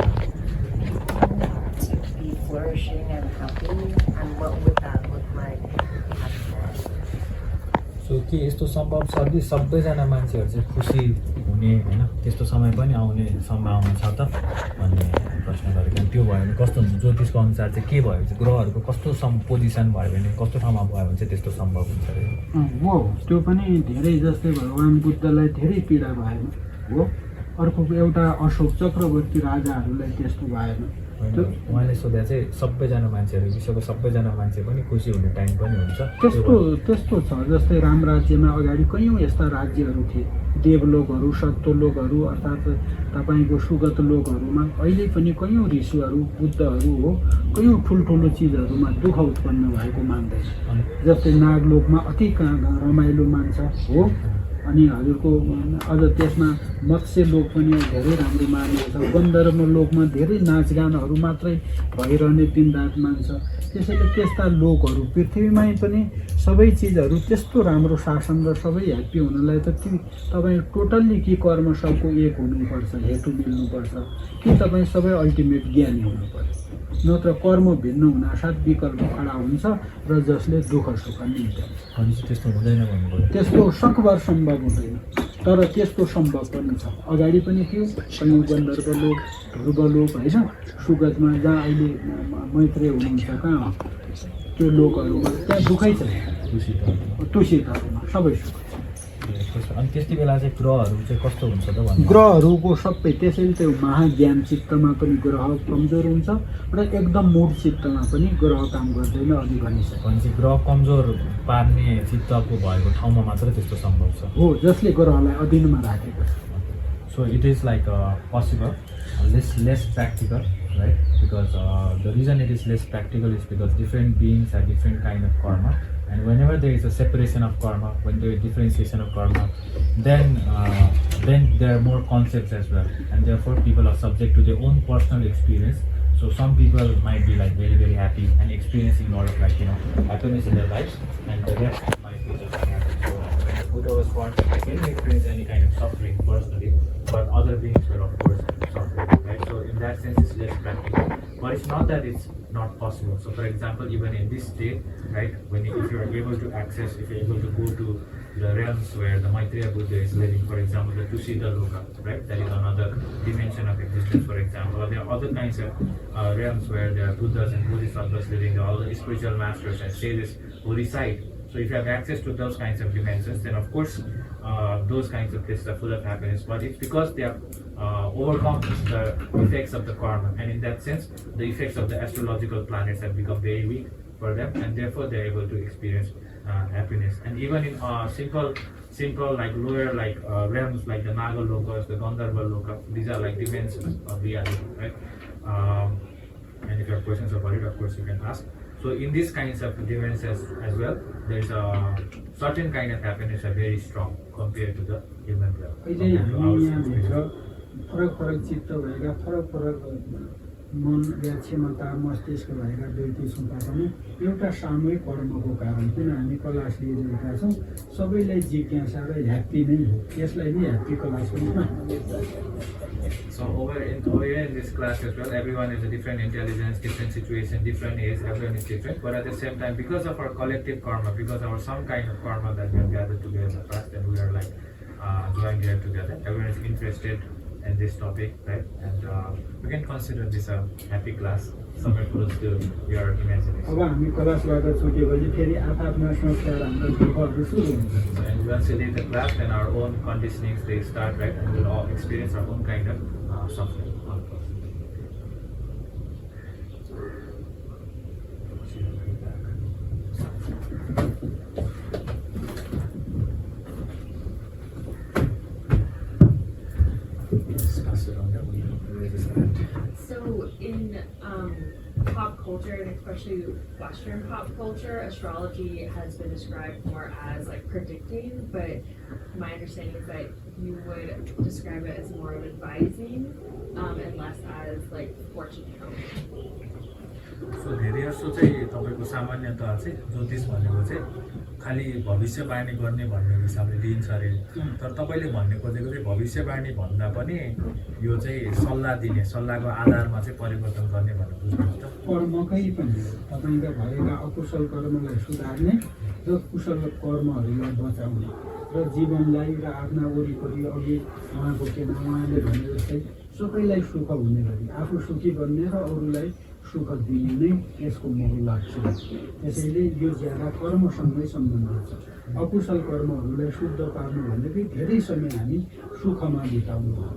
to be flourishing and happy, and what would that look like? So के यस्तो सम्भव छ कि सबैजना मान्छेहरू चाहिँ खुसी हुने होइन त्यस्तो समय पनि आउने सम्भावना छ त भन्ने प्रश्न गरेको त्यो भयो भने कस्तो हुन्छ ज्योतिषको अनुसार चाहिँ के भयो चाहिँ ग्रहहरूको कस्तो पोजिसन भयो भने कस्तो ठाउँमा भयो भने चाहिँ त्यस्तो सम्भव हुन्छ अरे हो त्यो पनि धेरै जस्तै भगवान् बुद्धलाई धेरै पीडा भएन हो अर्को एउटा अशोक चक्रवर्ती राजाहरूलाई त्यस्तो भएन उहाँले सोधे चाहिँ सबैजना मान्छेहरू विश्वको सबैजना मान्छे पनि खुसी हुने टाइम पनि हुन्छ त्यस्तो छ। जस्तै राम राज्यमा अगाडि कैयौँ यस्ता राज्यहरू थिए, देवलोकहरू, सत्यलोकहरू, अर्थात् तपाईँको सुगत लोकहरूमा अहिले पनि कैयौँ ऋषिहरू, बुद्धहरू हो, कैयौँ ठुल्ठुलो चिजहरूमा दुःख उत्पन्न भएको मान्दैन। जस्तै नागलोकमा अति रमाइलो मान्छ हो, अनि हजुरको अझ त्यसमा मत्स्य लोक पनि धेरै राम्रो मानिएको छ। गन्धर्व लोकमा धेरै नाचगानहरू मात्रै भइरहने दिनरात मान्छ। त्यसैले त्यस्ता लोकहरू पृथ्वीमै पनि सबै चिजहरू त्यस्तो राम्रो शासन र सबै ह्याप्पी हुनलाई त तपाईँ टोटल्ली कि कर्म सबको एक हुनुपर्छ, हेतु मिल्नुपर्छ, कि तपाईँ सबै अल्टिमेट ज्ञानी हुनुपर्छ। नत्र कर्म भिन्न हुनासाथ विकल्प खडा हुन्छ र जसले दुःख सुख मिल्छ। त्यस्तो हुँदैन भन्नुभयो। त्यस्तो सकभर सम्भव हुँदैन, तर त्यस्तो सम्भव पनि छ। अगाडि पनि थियो कैयौँ गन्धर्व लोक, ध्रुवलोक होइन, सुगतमा जहाँ अहिले मैत्रेय हुनुहुन्छ कहाँ हो त्यो लोकहरूमा त्यहाँ दुःखै छ। तुषितहरूमा सबै सुख छ। अनि त्यति बेला चाहिँ ग्रहहरू चाहिँ कस्तो हुन्छ त भन्नु? ग्रहहरूको सबै त्यसैले त्यो महाज्ञान चित्तमा पनि ग्रह कमजोर हुन्छ र एकदम मूढ चित्तमा पनि ग्रह काम गर्दैन। अघि भनिसक्यो भनेपछि ग्रह कमजोर पार्ने चित्तको भएको ठाउँमा मात्र त्यस्तो सम्भव छ हो, जसले ग्रहलाई अधीनमा राखेको छ। So it is like possible, less practical, right? Because the reason it is less practical is because different beings have different kind of karma, and whenever there is a separation of karma, when there is differentiation of karma, then there are more concepts as well, and therefore people are subject to their own personal experience. So some people might be like very very happy and experiencing a lot of happiness in their lives, and the rest might be just unhappy. So Buddha was born, they didn't experience any kind of suffering personally, but other beings were of course suffering, right? So in that sense it's less practical, but it's not that it's not possible. So for example, even in this state, right, if you are able to access, if you're able to go to the realms where the Maitreya Buddha is living, for example the Tusita Loka, right, that is another dimension of existence, for example, or there are other kinds of realms where there are Buddhas and Bodhisattvas living, there are all the spiritual masters and sages who reside. So if you have access to those kinds of dimensions, then of course those kinds of places are full of happiness, but it's because they have overcome the effects of the karma, and in that sense the effects of the astrological planets have become very weak for them, and therefore they are able to experience happiness. And even in simple like lower realms like the Naga Lokas, the Gandharva Loka, these are like dimensions of reality, right? And if you have questions about it, of course you can ask. So in these kinds of dimensions as well, there is a certain kind of happiness are very strong compared to the human realm. फरक चित्त भएका फरक मन या क्षमता मस्तिष्क भएका व्यक्ति छौँ पनि एउटा सामूहिक कर्मको कारण किन हामी क्लास लिइरहेका छौँ, सबैलाई जिज्ञासा र ह्याप्पी नै हो, यसलाई नै ह्याप्पी क्लास पनि मानिन्छ। So over here in this class as well, everyone is a different intelligence, different situation, different age, everyone is different, but at the same time, because of our collective karma, because of some kind of karma that we have gathered together in the past, and we are like joined here together, everyone is interested in this topic, right? And we can consider this a happy class, somewhere close to your imagination. अब हामी क्लासबाट छुटेपछि फेरि आफ्ना संस्कार हाम्रो दुःखहरू सुरु हुन्छ। And once we leave the class, then our own conditionings they start, right? And we'll all experience our own kind of suffering. So in pop culture, and especially Western pop culture, astrology has been described more as like predicting, but my understanding is that you would describe it as more of advising and less as like fortune telling. सो धेरै जस्तो चाहिँ तपाईँको सामान्यतः चाहिँ ज्योतिष भनेको चाहिँ खालि भविष्यवाणी गर्ने भन्ने हिसाबले लिइन्छ अरे, तर तपाईँले भन्ने खोजेको चाहिँ भविष्यवाणी भन्दा पनि यो चाहिँ सल्लाह दिने, सल्लाहको आधारमा चाहिँ परिवर्तन गर्ने भनेर बुझ्नुहुन्छ त? कर्मकै पनि तपाईँका भएका अकुशल कर्मलाई सुधार्ने र कुशल कर्महरूलाई बचाउने र जीवनलाई र आफ्ना वरिपरि अघि उहाँको के नाम उहाँले भने जस्तै सबैलाई सुख हुने गरी आफू सुखी बन्ने र अरूलाई सुख दिने नै यसको मूल लक्ष्य हो। त्यसैले यो ज्यादा कर्मसँगै सम्बन्धित छ। अकुशल कर्महरूलाई शुद्ध पार्नु भनेकै धेरै समय हामी सुखमा बिताउनु हो।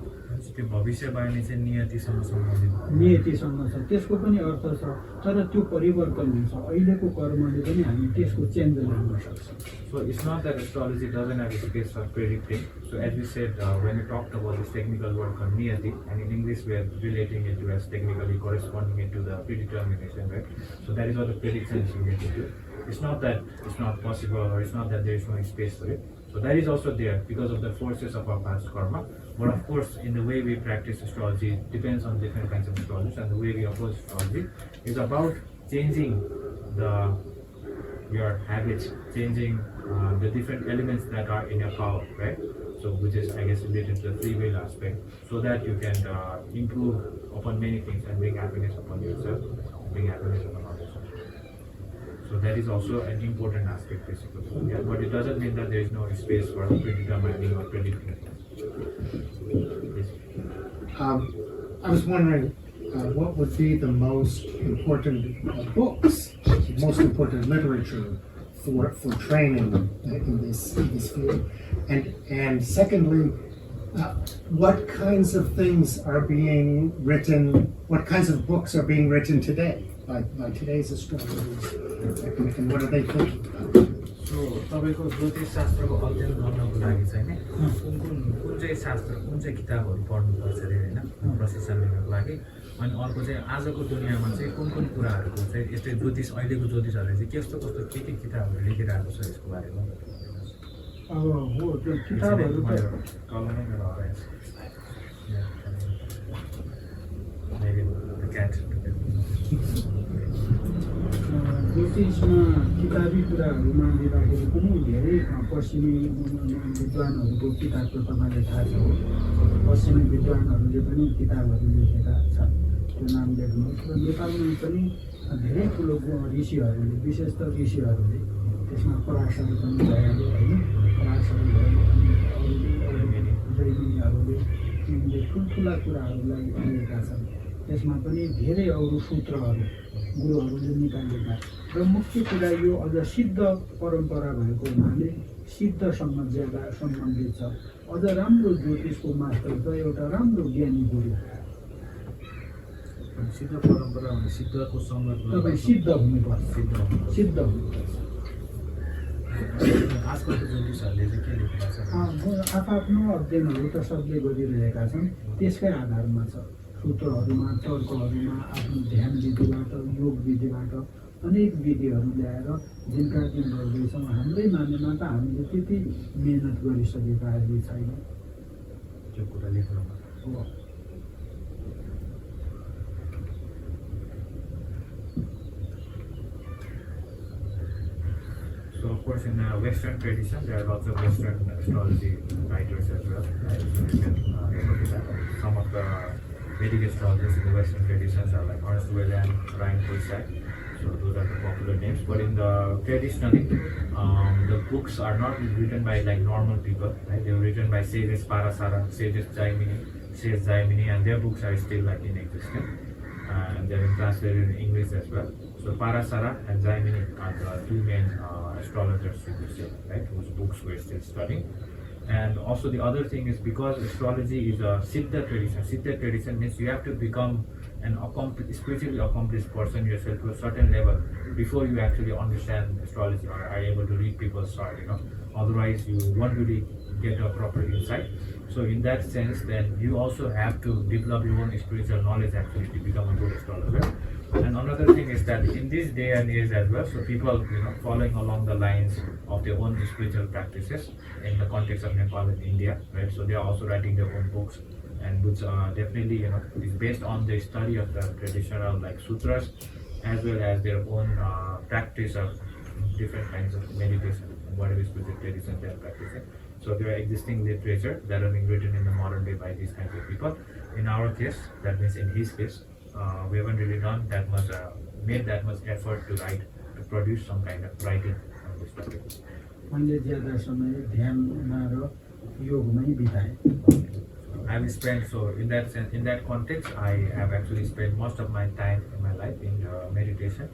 त्यो भविष्यवाणी चाहिँ नियतिसँग सम्बन्धित भयो। नियतिसँग छ, त्यसको पनि अर्थ छ, तर त्यो परिवर्तन हुन्छ। अहिलेको कर्मले पनि हामी त्यसको चेन्ज ल्याउन सक्छौँ। So it's not that astrology doesn't have a space for predicting. So as we said, when we talked about this technical word called niyati, and in English we are relating it to as technically corresponding it to the predetermination, right? So that is what the prediction is related to. It's not that it's not possible, or it's not that there is no space for it. So that is also there because of the forces of our past karma. But of course, in the way we practice astrology, it depends on different kinds of astrologers, and the way we approach astrology is about changing your habits, changing the different elements that are in your power, right? So which is, I guess, related to the free will aspect, so that you can improve upon many things and bring happiness upon yourself, bring happiness upon others. So that is also an important aspect, basically. Yeah, but it doesn't mean that there is no space for predetermining or predicting. Yes. I was wondering what would be the most important books, most important literature for training in this field, and secondly, what kinds of things are being written? What kinds of books are being written today by today's astrologers, and what are they thinking about? सो तपाईँको ज्योतिष शास्त्रको अध्ययन गर्नको लागि चाहिँ नि कुन चाहिँ शास्त्र, कुन चाहिँ किताबहरू पढ्नुपर्छ अरे होइन प्रशिक्षण लिनको लागि, अनि अर्को चाहिँ आजको दुनियाँमा चाहिँ कुन कुराहरूको चाहिँ यस्तै ज्योतिष, अहिलेको ज्योतिषहरूले चाहिँ कस्तो के किताबहरू लेखिरहेको छ यसको बारेमा। अब हो त्यो किताबहरू त कलमै मेरो हराएछ। Maybe the cat. ज्योतिषमा किताबी कुराहरूमा लिँदाखेरि पनि धेरै पश्चिमी विद्वानहरूको किताबको तपाईँलाई थाहा छ। पश्चिमी विद्वानहरूले पनि किताबहरू लेखेका छन्, त्यो नाम लेख्नुहोस्। र नेपालमा पनि धेरै ठुलो ऋषिहरूले, विशेष त ऋषिहरूले, त्यसमा पराशर पनि भइहाल्यो होइन, पराशर भयो, अनि जैमिनीहरूले यिनले ठुल्ठुला कुराहरूलाई लिएका छन्। त्यसमा पनि धेरै अरू सूत्रहरू गुरुहरूले निकालेका, र मुख्य कुरा यो अझ सिद्ध परम्परा भएको हुनाले सिद्धसँग ज्यादा सम्बन्धित छ। अझ राम्रो ज्योतिषको मास्टर त एउटा राम्रो ज्ञानी गुरु। सिद्ध परम्परा भने सिद्धको सङ्गत तपाईँ सिद्ध हुनुपर्छ, सिद्ध हुनुपर्छ। आजकलको ज्योतिषहरूले चाहिँ के लेखेको छ? आफ्नो अध्ययनहरू त सबले गरिरहेका छन्, त्यसकै आधारमा छ। सूत्रहरूमा, तर्कहरूमा, आफ्नो ध्यान विधिबाट, योग विधिबाट अनेक विधिहरू ल्याएर जिनका गर्दैछौँ। हाम्रै मानेमा त हामीले त्यति मेहनत गरिसकेका अहिले छैन। त्यो कुरा लेख्नु हो। So of course in Western tradition there are lots of Western astrology writers as well. Some of the Vedic astrologers in the Western traditions are like Ernst William, Ryan Pulsat. So those are the popular names. But in the traditionally, the books are not written by like normal people, right? They were written by sages Parasara, sages Jaimini, and their books are still like in existence. And they've been translated in English as well. So Parasara and Jaimini are the two main astrologers, you could say, right? Whose books we're still studying. And also the other thing is because astrology is a Siddha tradition. Siddha tradition means you have to become an spiritually accomplished person yourself to a certain level before you actually understand astrology or are able to read people's chart, you know. Otherwise you won't really get a proper insight. So in that sense, then you also have to develop your own spiritual knowledge actually to become a good astrologer. And another thing is that in this day and age as well, so people, you know, following along the lines of their own spiritual practices in the context of Nepal and India, right? So they are also writing their own books, and which definitely, you know, is based on the study of the traditional like sutras, as well as their own practice of different kinds of meditation, whatever spiritual tradition they are practicing. So there are existing literature that are being written in the modern day by these kinds of people. In our case, that means in his case, we haven't really done that much, made that much effort to write, to produce some kind of writing on this topic. मैले ज्यादा समय ध्यानमा र योगमै बिताएँ। I have spent, so in that sense, in that context, I have actually spent most of my time in my life in meditation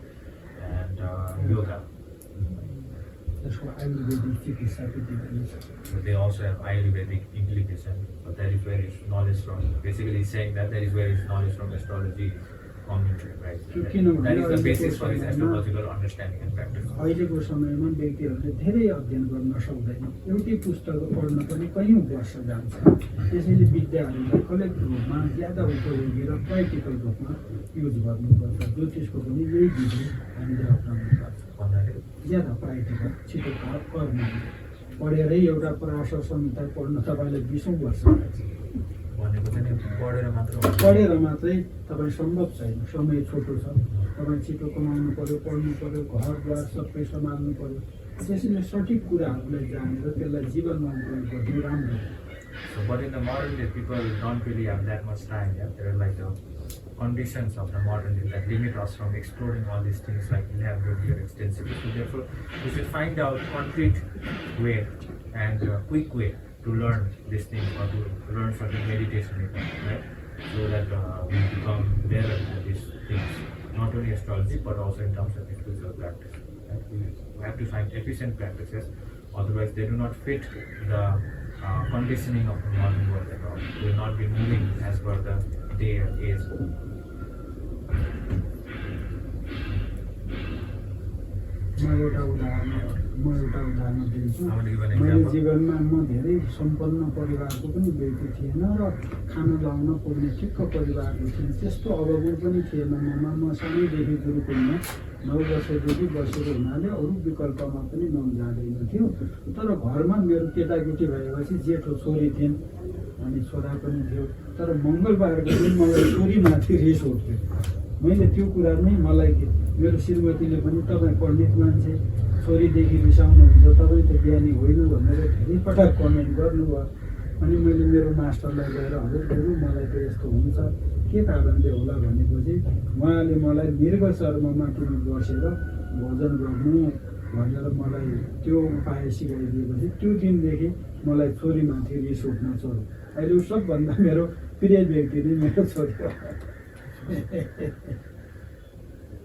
and yoga. त्यसको आयुर्वेदिक चिकित्सापट्टि पनि छ। So they also have Ayurvedic implication. So that is where his knowledge from, basically saying that is where his knowledge from astrology coming to, right? That is the basis for his astrological understanding and practice. अहिलेको समयमा व्यक्तिहरूले धेरै अध्ययन गर्न सक्दैन, एउटै पुस्तक पढ्न पनि कैयौँ वर्ष जान्छ। त्यसैले विद्याहरूलाई कलेक्ट रूपमा ज्यादा उपयोगी र प्र्याक्टिकल रूपमा युज गर्नुपर्छ। ज्योतिषको पनि यही विधि हामीले अप्नाउनु पर्छ, ज्यादा प्र्याक्टिकल, छिटो कर्म। पढेरै एउटा पराशर संहिता पढ्न तपाईँलाई 20औं वर्ष लाग्छ। भनेको चाहिँ पढेर मात्र पढेर मात्रै तपाईँ सम्भव छैन, समय छोटो छ। तपाईँ छिटो कमाउनु पर्यो, पढ्नु पर्यो, घरद्वार सबै सम्हाल्नु पर्यो। त्यसैले सठिक कुराहरूलाई जानेर त्यसलाई जीवनमा प्रयोग गर्नु राम्रो। So, but in the modern day, people don't really have that much time. Yeah? There are like the conditions of the modern day that limit us from exploring all these things like elaborately or extensively. So therefore, we should find out concrete way and quick way to learn these things or to learn certain meditation methods, right? So that we become better at these things, not only astrology but also in terms of spiritual practice. Right? We have to find efficient practices, otherwise they do not fit the conditioning of the modern world at all. We will not be moving as per the day and age. म एउटा उदाहरण दिन्छु। मैले जीवनमा म धेरै सम्पन्न परिवारको पनि व्यक्ति थिएन र खाना लाउन पुग्ने ठिक्क परिवारको थिएन, त्यस्तो अभाव पनि थिएन ममा। म सानैदेखि गुरुकुलमा 9 वर्षदेखि बसेको हुनाले अरू विकल्पमा पनि मन जाँदैन थियो। तर घरमा मेरो केटाकेटी भएपछि जेठो छोरी थिइन् अनि छोरा पनि थियो। तर मङ्गलबारको दिन मलाई छोरीमाथि रिस उठ्थ्यो। मैले त्यो कुरा नै मलाई मेरो श्रीमतीले पनि तपाईँ पण्डित मान्छे, छोरीदेखि रिसाउनुहुन्छ, तपाईँ त ज्ञानी होइन भनेर धेरै पटक कमेन्ट गर्नुभयो। अनि मैले मेरो मास्टरलाई गएर हजुर गुरु मलाई त यस्तो हुन्छ, के कारणले होला भनेपछि उहाँले मलाई मृग चर्ममा किन बसेर भोजन गर्नु भनेर मलाई त्यो उपाय सिकाइदिएपछि त्यो दिनदेखि मलाई छोरीमाथि रिस उठ्न छोड्यो। अहिले सबभन्दा मेरो प्रिय व्यक्ति नै मेरो छोरी हो।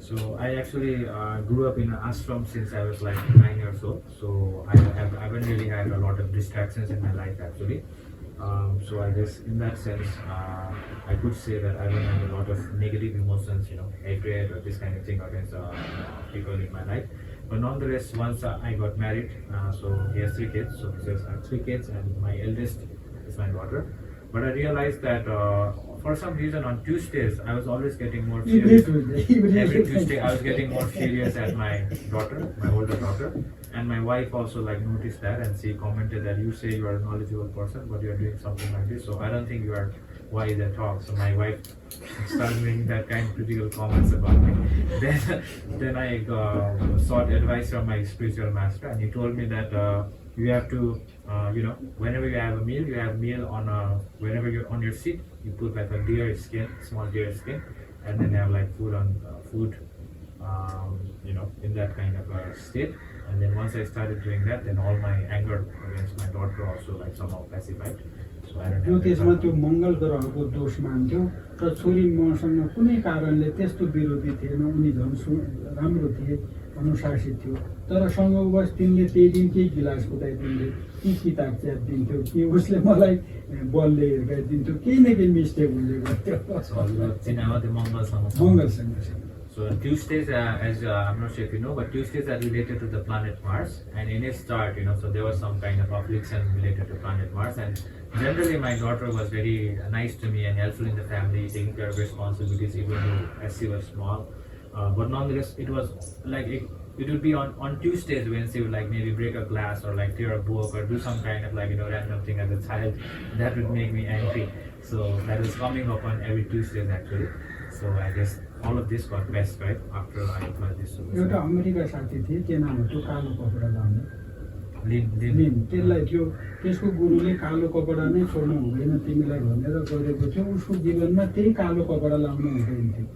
So I actually grew up in an ashram since I was like 9 years old. So I haven't really had a lot of distractions in my life actually. So I guess in that sense, I could say that I don't have a lot of negative emotions, hatred or this kind of thing against people in my life. But nonetheless, once I got married, so he has 3 kids. So he says I have 3 kids, and my eldest is my daughter. But I realized that for some reason on Tuesdays I was always getting more furious. Every Tuesday I was getting more furious at my daughter, my older daughter, and my wife also like noticed that, and she commented that you say you are a knowledgeable person, but you are doing something like this. So I don't think you are wise at all. So my wife started making that kind of critical comments about me. Then I sought advice from my spiritual master, and he told me that you have to, whenever you have a meal, you have meal on whenever you're on your seat, you put like a deer skin, small deer skin, and then have like food on food, in that kind of a state. And then once I started doing that, then all my anger against my daughter also like somehow pacified. So I don't त्यो have त्यसमा त्यो मङ्गल ग्रहको दोष मान्थ्यो र छोरी मसँग कुनै कारणले त्यस्तो विरोधी थिएन, उनी झन् राम्रो थिए, अनुशासित थियो। तर सँगवश तिनले त्यही दिन केही गिलास फुटाइदिन्थ्यो, कि किताब च्यापिदिन्थ्यो, कि उसले मलाई बलले हिर्काइदिन्थ्यो, केही न केही मिस्टेक हुँदै गर्थ्यो मङ्गलसँग। So Tuesdays, as I'm not sure if you know, but Tuesdays are related to the planet Mars, and in its start, so there was some kind of affliction related to planet Mars, and generally my daughter was very nice to me and helpful in the family, taking care of responsibilities even though as she was small. But nonetheless, it was like it would be on Tuesdays when she would like maybe break a glass or like tear a book or do some kind of like random thing as a child that would make me angry. So that was coming up on every Tuesdays actually. So I guess all of this got best right after I applied this solution. एउटा America साथी थिए, के नाम हो त्यो कालो कपडा लाउने Lynn. त्यसलाई त्यो त्यसको गुरुले कालो कपडा नै छोड्नु हुँदैन तिमीलाई भनेर गरेको थियो। उसको जीवनमा त्यही कालो कपडा लाउनु हुँदैन थियो।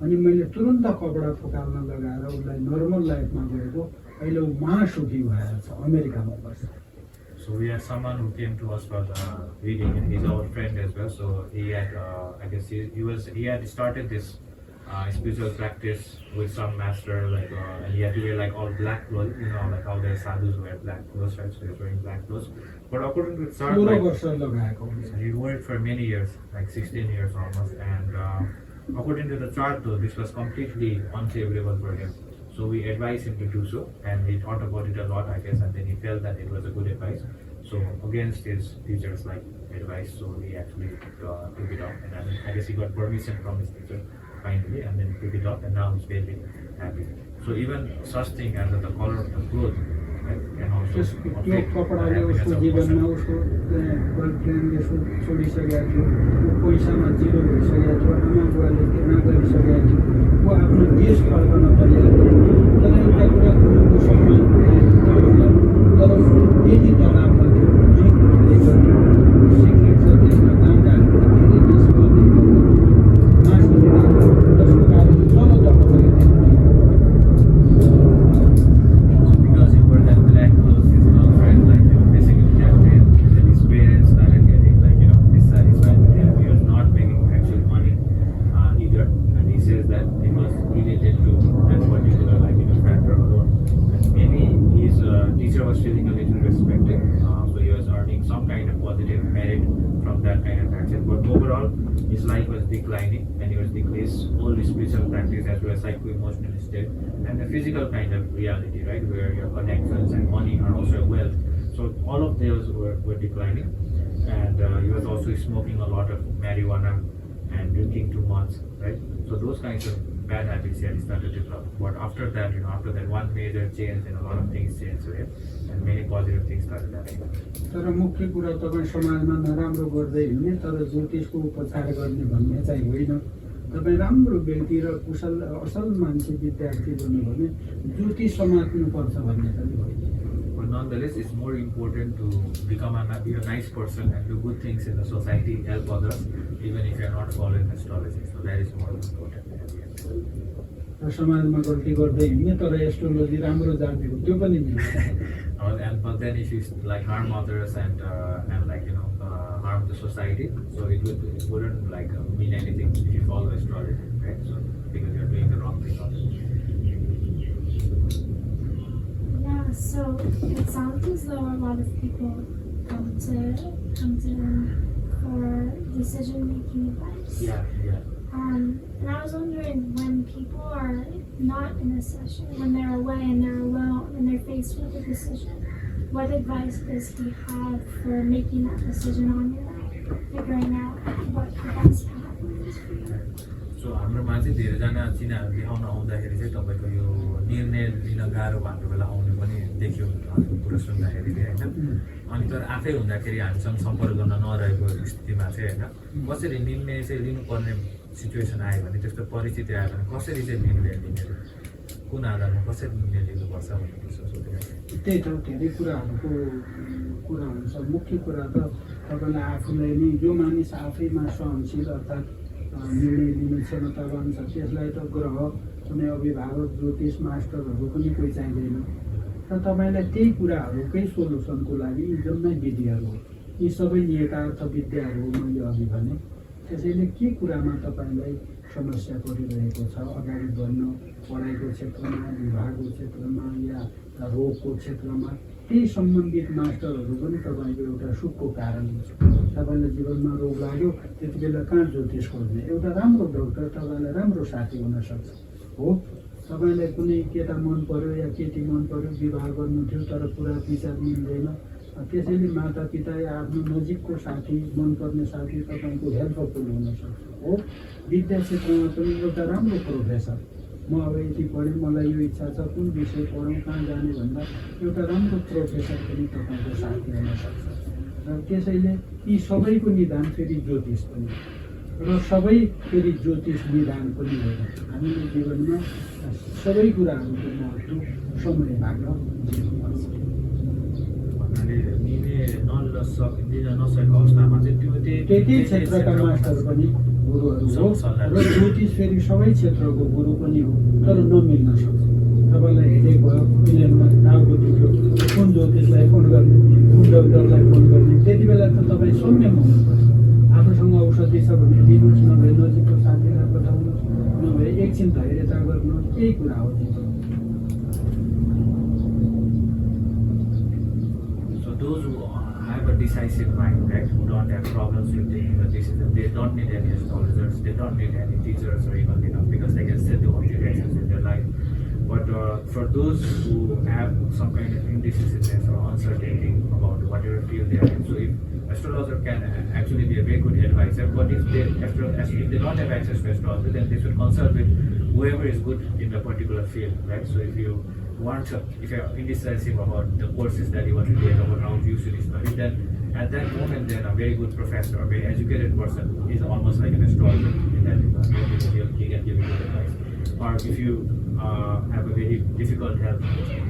अनि मैले तुरन्त कपडा फुकाल्न लगाएर उसलाई नर्मल लाइफमा गएको, अहिले ऊ महासुखी भएर छ, अमेरिकामा बस्छ। So we had someone who came to us for the reading, and he's our friend as well. So he had, I guess he had started this spiritual practice with some master, like and he had to wear like all black clothes, you know, like how the sadhus wear black clothes, right? So he was wearing black clothes. But according to the chart, 16 like, वर्ष लगाएको हुन्छ he wore it for many years, like 16 years almost. And according to the chart, though, this was completely unfavorable for him. So we advised him to do so, and he thought about it a lot, I guess, and then he felt that it was a good advice. So against his teachers' like advice, so he actually took it off, and I guess he got permission from his teacher finally, and then took it off, and now he's very happy. So even such thing as the color of the clothes, right, can also त्यसको त्यो affect the कपडाले happiness उसको of a जीवनमा person. उसको गर्लफ्रेन्डले छोडिसकेको थियो, ऊ पैसामा zero भइसकेको थियो, आमा बुवाले घृणा गरिसकेको थियो, ऊ आफ्नो देश फर्कन परिरहेको थियो। तर एउटा कुरा गुरुको सम्मान तर यदि तलाबमा त्यो जुन सिक्रेट छ त्यसमा गाँजाहरू धेरै देशमा मासु जसको कारण चलो दर्द Because he wore that black clothes, his girlfriend, like, you know, basically kept him, and then his parents started getting, like, you know, dissatisfied with him. He was not making actual money either, and he says that it was related to that particular, like, you know, factor alone. And maybe his teacher was feeling a little respected, so he was earning some kind of positive merit from that kind of action. But overall, his life was declining, and he was decreased all the spiritual practice as well as psycho-emotional state, and the physical kind of reality, right, where your connections and money are also wealth. So all of those were declining, and he was also smoking a lot of marijuana and drinking too much, right? So those kinds of bad habits he had started to develop. But after that, you know, after that one major change, and a lot of things changed for him, and many positive things started happening. तर मुख्य कुरा तपाईँ समाजमा नराम्रो गर्दै हिँड्ने तर ज्योतिषको उपचार गर्ने भन्ने चाहिँ होइन। तपाईँ राम्रो व्यक्ति र कुशल असल मान्छे विद्यार्थी बन्नु भने ज्योतिष समात्नुपर्छ भन्ने चाहिँ होइन। But nonetheless, it's more important to be a nice person and do good things in the society, help others, even if you're not following astrology. So that is more important. र समाजमा गल्ती गर्दै हिँड्ने तर एस्ट्रोलोजी राम्रो जानेको त्यो पनि And but then if you like harm others and like, you know, harm the society, so it wouldn't like mean anything if you follow astrology, right? So because you're doing the wrong thing. Yeah, so it sounds as though a lot of people come to him for decision-making advice. Yeah. And I was wondering, when people are not in a session, when they're away and they're alone and they're faced with a decision, what advice does he have for making that decision on your own, figuring out what the best path is for you? सो हाम्रोमा चाहिँ धेरैजना चिनाहरू देखाउन आउँदाखेरि चाहिँ तपाईँको यो निर्णय लिन गाह्रो भएको बेला आउने पनि देखियो भनेको कुरो सुन्दाखेरि चाहिँ होइन। अनि तर आफै हुँदाखेरि हामीसँग सम्पर्क गर्न नरहेको स्थितिमा चाहिँ होइन कसरी निर्णय चाहिँ लिनुपर्ने सिचुएसन आयो भने, त्यस्तो परिस्थिति आयो भने कसरी चाहिँ निर्णय लिने, कुन आधारमा कसरी निर्णय लिनुपर्छ भन्ने विषय सोधिरहेको। त्यही त धेरै कुराहरूको कुरा हुन्छ। मुख्य कुरा त तपाईँलाई आफूलाई नै जो मानिस आफैमा सहनशील अर्थात् निर्णय लिने क्षमता रहन्छ त्यसलाई त ग्रह कुनै अभिभावक ज्योतिष मास्टरहरू पनि कोही चाहिँदैन। र तपाईँलाई त्यही कुराहरूकै सोल्युसनको लागि यी जम्मै विधिहरू हो, यी सबै यथार्थ विद्याहरू हो मैले अघि भने। त्यसैले के कुरामा तपाईँलाई समस्या परिरहेको छ, अगाडि बढ्न पढाइको क्षेत्रमा, विवाहको क्षेत्रमा या रोगको क्षेत्रमा, त्यही सम्बन्धित मास्टरहरू पनि तपाईँको एउटा सुखको कारण हुन्छ। तपाईँलाई जीवनमा रोग लाग्यो त्यति बेला कहाँ ज्योतिष खोज्ने, एउटा राम्रो डक्टर तपाईँलाई राम्रो साथी हुनसक्छ। हो, तपाईँलाई कुनै केटा मन पर्यो या केटी मन पर्यो, विवाह गर्नु थियो तर पुरा विचार मिल्दैन, त्यसैले माता पिता या आफ्नो नजिकको साथी, मनपर्ने साथी तपाईँको हेल्पफुल हुनसक्छ। हो, विद्या क्षेत्रमा पनि एउटा राम्रो प्रोफेसर, म अब यति पढेँ मलाई यो इच्छा छ कुन विषय पढौँ कहाँ जाने भन्दा एउटा राम्रो प्रोफेसर पनि तपाईँको साथी हुनसक्छ। र त्यसैले यी सबैको निदान फेरि ज्योतिष पनि र सबै फेरि ज्योतिष निदान पनि होइन। हामीले जीवनमा सबै कुराहरूको महत्त्व समय माग्न सिक्नुपर्छ। दिन नसकेको अवस्थामा चाहिँ त्यो त्यही क्षेत्रका मास्टर पनि गुरुहरू हो र ज्योतिष फेरि सबै क्षेत्रको गुरु पनि हो, तर नमिल्न सक्छ। तपाईँलाई हेरेको भयो, प्लेनमा टाउको दुख्यो, कुन ज्योतिषलाई फोन गर्ने, कुन डक्टरलाई फोन गर्ने, त्यति बेला त तपाईँ सौम्य हुनुपर्छ। आफूसँग औषधि छ भने दिनुहोस्, नभए नजिकको साथीलाई पठाउनुहोस्, नभए एकछिन धैर्यता गर्नु यही कुरा हो जीवन। So those who have a decisive mind, right, who don't have problems with taking a decision, they don't need any astrologers, they don't need any teachers or even, because they can set the own directions in their life. But for those who have some kind of indecisiveness or uncertainty about whatever field they are in, so if astrologer can actually be a very good advisor, but if they don't have access to astrologer, then they should consult with whoever is good in the particular field, right? So if you're indecisive about the courses that you want to take, about how you should study, then at that moment, then a very good professor, a very educated person is almost like an astrologer in that regard. He can give you good advice. Or if you have a very difficult health,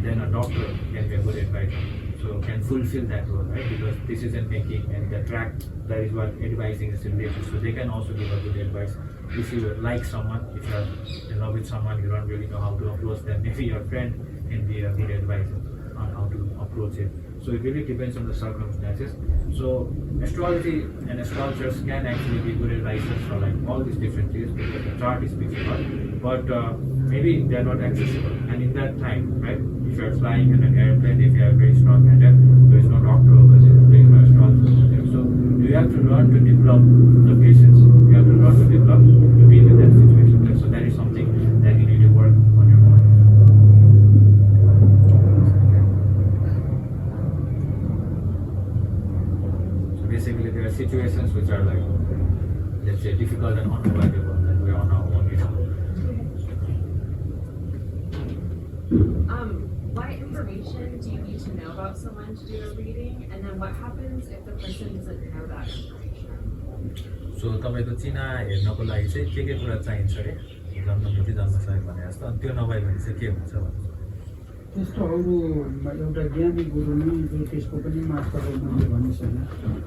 then a doctor can be a good advisor. So can fulfill that role, right? Because decision making and the track, that is what advising is related. So they can also give a good advice. If you like someone, if you're in love with someone, you don't really know how to approach them, maybe your friend can be a good advisor on how to approach it. So it really depends on the circumstances. So astrology and astrologers can actually be good advisors for like all these different things because the chart is speaking about. But maybe they're not accessible. And in that time, right, if you're flying in an airplane, if you have a very strong headache, there is no doctor over there, there is no astrologer over there. So you have to learn to develop the patience. You have to learn to develop to be in that situation. So that is something that you need to work on your own. So basically there are situations which are like, let's say, difficult and unavoidable, and we are on our own. What information do you need to know about someone to do a reading, and then what happens if the person doesn't know that information? सो तपाईँको चिना हेर्नको लागि चाहिँ के कुरा चाहिन्छ अरे जन्ममिति जन्मसमय भने जस्तो अनि त्यो नभए भने चाहिँ के हुन्छ भन्नु त्यस्तो अरू एउटा ज्ञानी गुरु नै ज्योतिषको पनि मास्टर हो मैले भनिसकेँ।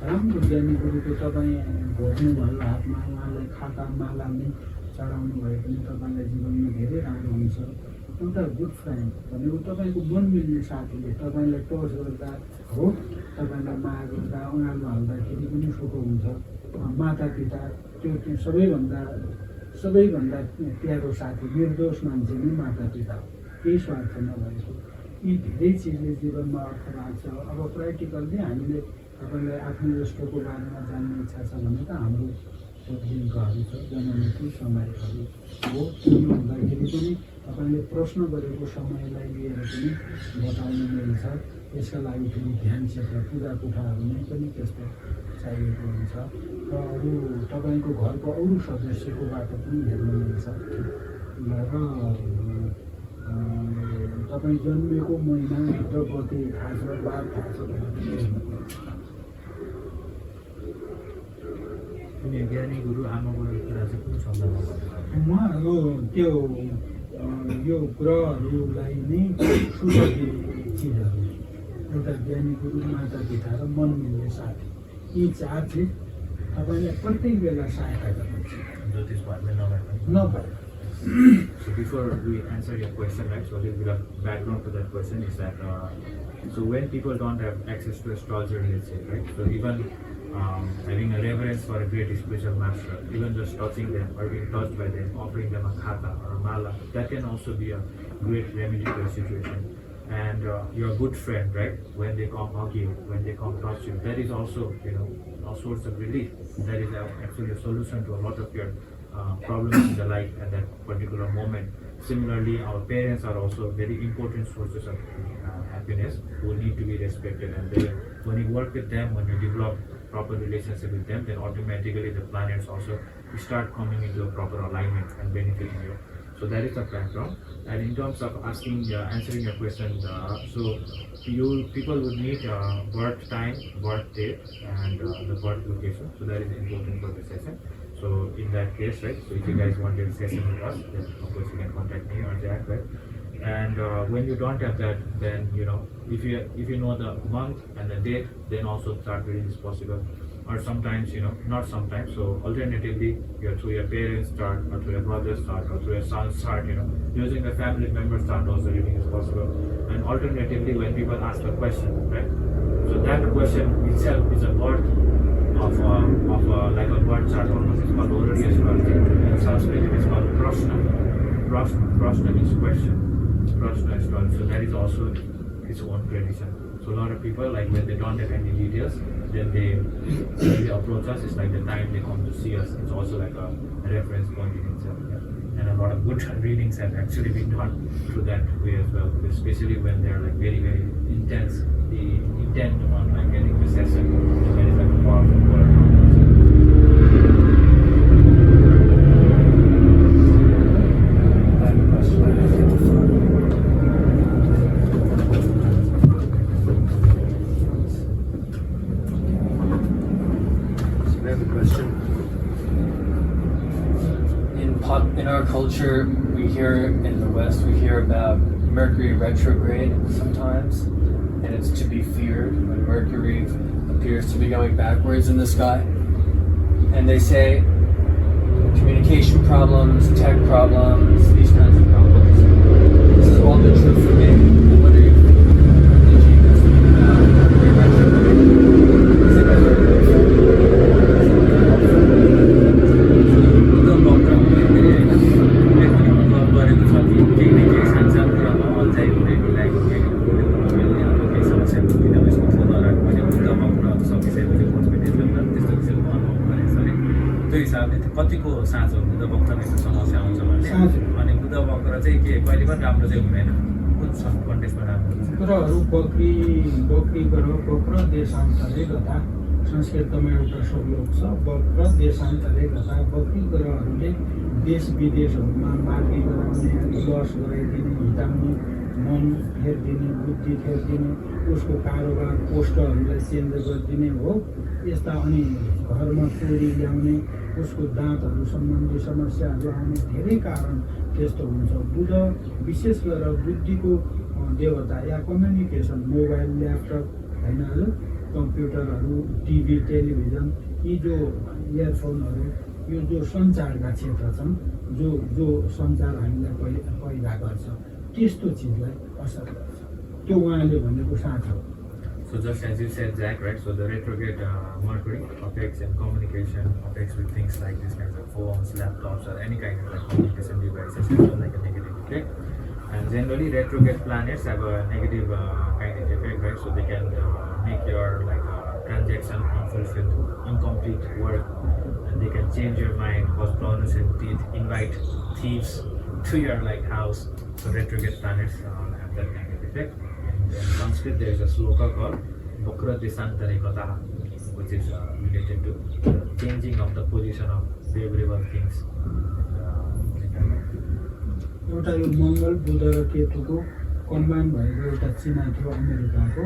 राम्रो ज्ञानी गुरुको तपाईँ भोग्नु भयो हातमा, उहाँलाई खाता माला नै चढाउनु भए पनि तपाईँलाई जीवनमा धेरै राम्रो हुन्छ। एउटा गुड फ्रेन्ड भनेको तपाईँको मन मिल्ने साथीले तपाईँलाई टच गर्दा हो, तपाईँलाई माया गर्दा उहाँले हाल्दाखेरि पनि सुख हुन्छ। माता पिता त्यो सबैभन्दा प्यारो साथी, निर्दोष मान्छे नै माता पिता हो, केही स्वार्थ नभएको। यी धेरै चिजले जीवनमा अर्थ लाग्छ। अब प्र्याक्टिकल्ली हामीले तपाईँलाई आफ्नो जस्तोको बारेमा जान्ने इच्छा छ भने त हाम्रो दिनकाहरू छ, जन्ममिति समयहरू हो। त्यो हुँदाखेरि पनि तपाईँले प्रश्न गरेको समयलाई लिएर पनि बताउनु मिल्छ। यसका लागि फेरि ध्यान क्षेत्र पूजा कोठाहरूमै पनि त्यस्तो चाहिएको हुन्छ र अरू तपाईँको घरको अरू सदस्यकोबाट पनि हेर्नु मिल्छ। र तपाईँ जन्मेको महिना र गते थाहा छ, बार थाहा छ कुनै ज्ञानी गुरु आमा बुवाको कुरा चाहिँ कुन सन्दर्भमा उहाँहरू त्यो यो ग्रहहरूलाई नै शुभ दिने चिजहरू, एउटा ज्ञानी गुरु, माता पिता र मन मिल्ने साथी, यी चार चिज तपाईँलाई प्रत्येक बेला सहायता गर्नुहुन्छ ज्योतिष भन्ने नभए पनि नभए। So before we answer your question, right, so a little bit of background to that question is that, so when people don't have access to astrologer, let's say, right, so even having a reverence for a great spiritual master, even just touching them or being touched by them, offering them a khata or a mala, that can also be a great remedy to a situation. And your good friend, right, when they come hug you, when they come touch you, that is also, a source of relief. That is actually a solution to a lot of your problems in the life at that particular moment. Similarly, our parents are also very important sources of happiness who need to be respected. And when you work with them, when you develop proper relationship with them, then automatically the planets also start coming into a proper alignment and benefiting you. So that is the background. And in terms of answering your question, so people would need birth time, birth date, and the birth location. So that is important for the session. So in that case, right, so if you guys want a session with us, then of course you can contact me or Jack, right? And when you don't have that, then if you know the month and the date, then also start reading is possible. Or sometimes, not sometimes. So alternatively, through your parents chart, or through your brother's chart, or through your son's chart, using the family member's chart also reading is possible. And alternatively, when people ask a question, right? So that question itself is a birth of like a birth chart almost. It's called orally astrology. In Sanskrit, it is called Krishna. Prashna means question. Prashna astrology. So that is also its own tradition. So a lot of people, like when they don't have any details, then when they approach us, it's like the time they come to see us. It's also like a reference point in itself. Yeah. And a lot of good readings have actually been done through that way as well, especially when they're like very, very intense. The intent on like getting the session, and that is like a powerful word. In our culture, we hear in the West, we hear about Mercury retrograde sometimes, and it's to be feared when Mercury appears to be going backwards in the sky. And they say communication problems, tech problems, these kinds of problems. This has all been true for me. I wonder if you guys think about Mercury retrograde. Is it ever कतिको साँचो बुद्ध वक्रमा यस्तो समस्या आउँछ भने अनि बुद्ध वक्र चाहिँ के कहिले पनि राम्रो चाहिँ हुँदैन कुन कन्टेक्स्टमा राम्रो हुन्छ ग्रहहरू वक्री ग्रह वक्र देशान्तरे गता संस्कृतमा एउटा श्लोक छ वक्र देशान्तरे गता वक्री ग्रहहरूले देश विदेशहरूमा मार्गी गराउने लस गराइदिने हिटाउने मन फेरिदिने बुद्धि फेरिदिने उसको कारोबार पोस्टहरूलाई चेन्ज गरिदिने हो यस्ता अनि घरमा चोरी ल्याउने उसको दाँतहरू सम्बन्धी समस्याहरू आउने धेरै कारण त्यस्तो हुन्छ बुध विशेष गरेर बुद्धिको देवता या कम्युनिकेसन मोबाइल ल्यापटप होइन कम्प्युटरहरू टिभी टेलिभिजन यी जो इयरफोनहरू यो जो सञ्चारका क्षेत्र छन् जो सञ्चार हामीलाई पैदा गर्छ त्यस्तो चिजलाई असर गर्छ त्यो उहाँले भनेको साँचो हो So just as you said, Zach, right? So the retrograde Mercury affects in communication, affects with things like these kinds of phones, laptops, or any kind of like communication devices, like a negative effect. And generally, retrograde planets have a negative kind of effect, right? So they can make your like transaction unfulfilled, incomplete work, and they can change your mind, cause problems in teeth, invite thieves to your like house. So retrograde planets have that kind of effect. In Sanskrit, there is a sloka called Vakra Desantare Kataha, which is related to the changing of the position of favorable things. एउटा यो मङ्गल बुध र केतुको combine भएको एउटा चिना थियो अमेरिकाको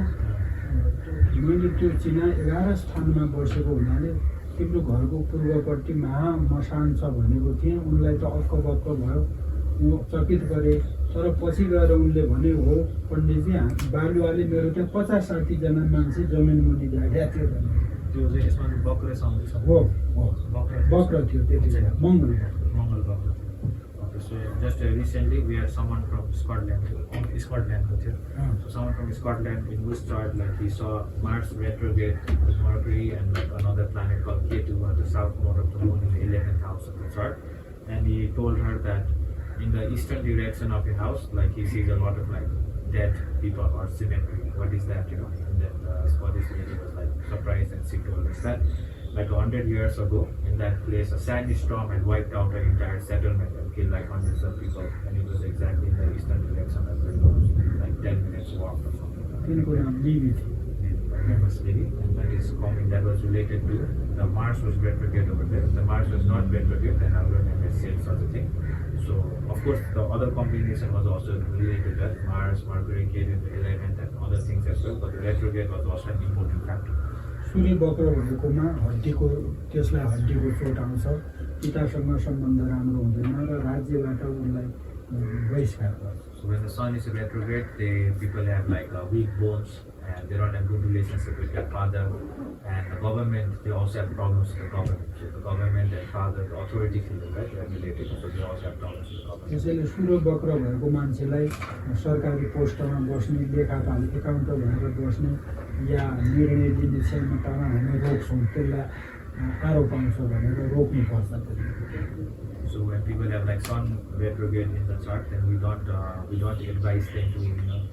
मैले त्यो चिना 11 स्थानमा बसेको हुनाले तिम्रो घरको पूर्वपट्टि महामशान छ भनेको थिएँ उनलाई त अक्क भयो म चकित गरेँ तर पछि गएर उनले भने हो पण्डितजी बालुवाले मेरो त्यहाँ 50-60 जना मान्छे जमिन मुनि झाड्या थियो भने त्यो चाहिँ यसमा वक्र सम्झिन्छ हो वक्र थियो त्यतिखेर मङ्गल वक्र. So just recently we had someone from Scotland. So someone from Scotland in his chart, like he saw Mars retrograde with Mercury and like another planet called Ketu at the south node of the moon in the 11th house of the chart. And he told her that in the eastern direction of your house, like he sees a lot of like dead people or cemetery. What is that, you know? And then the Scottish lady was like surprised and she told us that like 100 years ago in that place a sandstorm had wiped out an entire settlement and killed like hundreds of people, and it was exactly in the eastern direction as well, like 10 minutes walk or something. And that is coming, that was related to the Mars was retrograde over there. The Mars was not retrograde, then I would have said such a thing. So of course the other combination was also related to that, Mars, Mercury, Ketu, the 11th and other things as well, but the retrograde was also an important factor. सूर्य वक्र भएकोमा हड्डीको त्यसलाई हड्डीको चोट आउँछ पितासँग सम्बन्ध राम्रो हुँदैन र राज्यबाट उनलाई बहिष्कार गर्छ. So when the sun is retrograde, people have like weak bones and they don't have good relationship with their father, and the government, they also have problems with the government. So the government and father, the authority figure, right, they are related, so they also have problems with the government. त्यसैले सूर्य वक्र भएको मान्छेलाई सरकारी पोस्टमा बस्ने लेखापाल account भनेर बस्ने या निर्णय लिने क्षमतामा हामी रोक्छौँ त्यसलाई आरोप आउँछ भनेर रोक्नुपर्छ. So when people have like sun retrograde in the chart, then we don't advise them to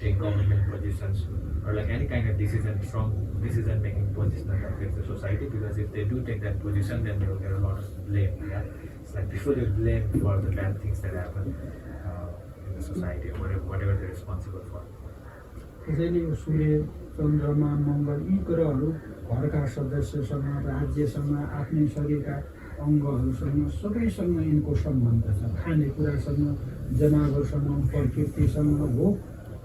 take government positions or like any kind of strong decision making position that affects the society, because if they do take that position, then they will get a lot of blame. Yeah, it's like they fully blame for the bad things that happen in the society or whatever they're responsible for. त्यसैले यो सूर्य चन्द्रमा मङ्गल यी ग्रहहरू घरका सदस्यसँग राज्यसँग आफ्नै शरीरका अङ्गहरूसँग सबैसँग यिनको सम्बन्ध छ। खानेकुरासँग जनावरसँग प्रकृतिसँग हो,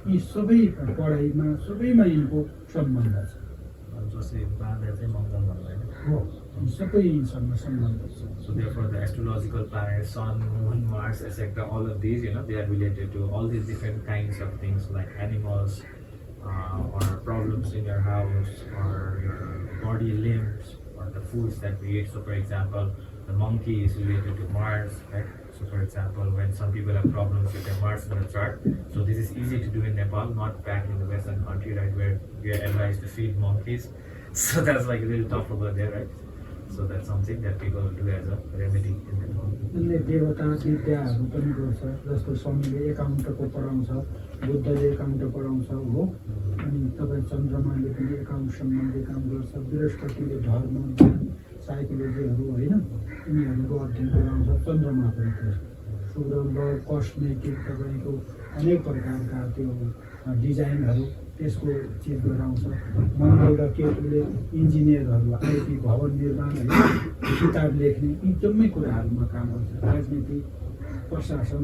यी सबै पढाइमा सबैमा यिनको सम्बन्ध छ। जस्तै बाँधा चाहिँ मङ्गल भन्दैन हो, यी सबै यिनसँग सम्बन्ध छ। So therefore, the astrological planets, Sun, Moon, Mars, etc., all of these, they are related to all these different kinds of things like animals, or problems in your house, or your body limbs, or the foods that we eat. So, for example, the monkey is related to Mars, right? So, for example, when some people have problems with their Mars in the chart, so this is easy to do in Nepal, not back in the Western country, right, where we are advised to feed monkeys. So that's like a little tough over there, right? So that's something that people do as a remedy in Nepal. उनले देवता विद्याहरू पनि गर्छ, जस्तो स्वामीले एकाउन्टको पढाउँछ, बुद्धले account पढाउँछ हो, अनि तपाईँ चन्द्रमाले पनि account सम्बन्धी काम गर्छ, बृहस्पतिले धर्म ज्ञान साइकोलोजीहरू होइन यिनीहरूको अध्ययन गराउँछ। चन्द्रमा पनि शुक्र ल कस्मेटिक तपाईँको अनेक प्रकारका त्यो डिजाइनहरू त्यसको चिज गराउँछ। मङ्गल र केतुले इन्जिनियरहरू आइटी भवन निर्माण होइन किताब लेख्ने यी जम्मै कुराहरूमा काम गर्छ। राजनीति प्रशासन।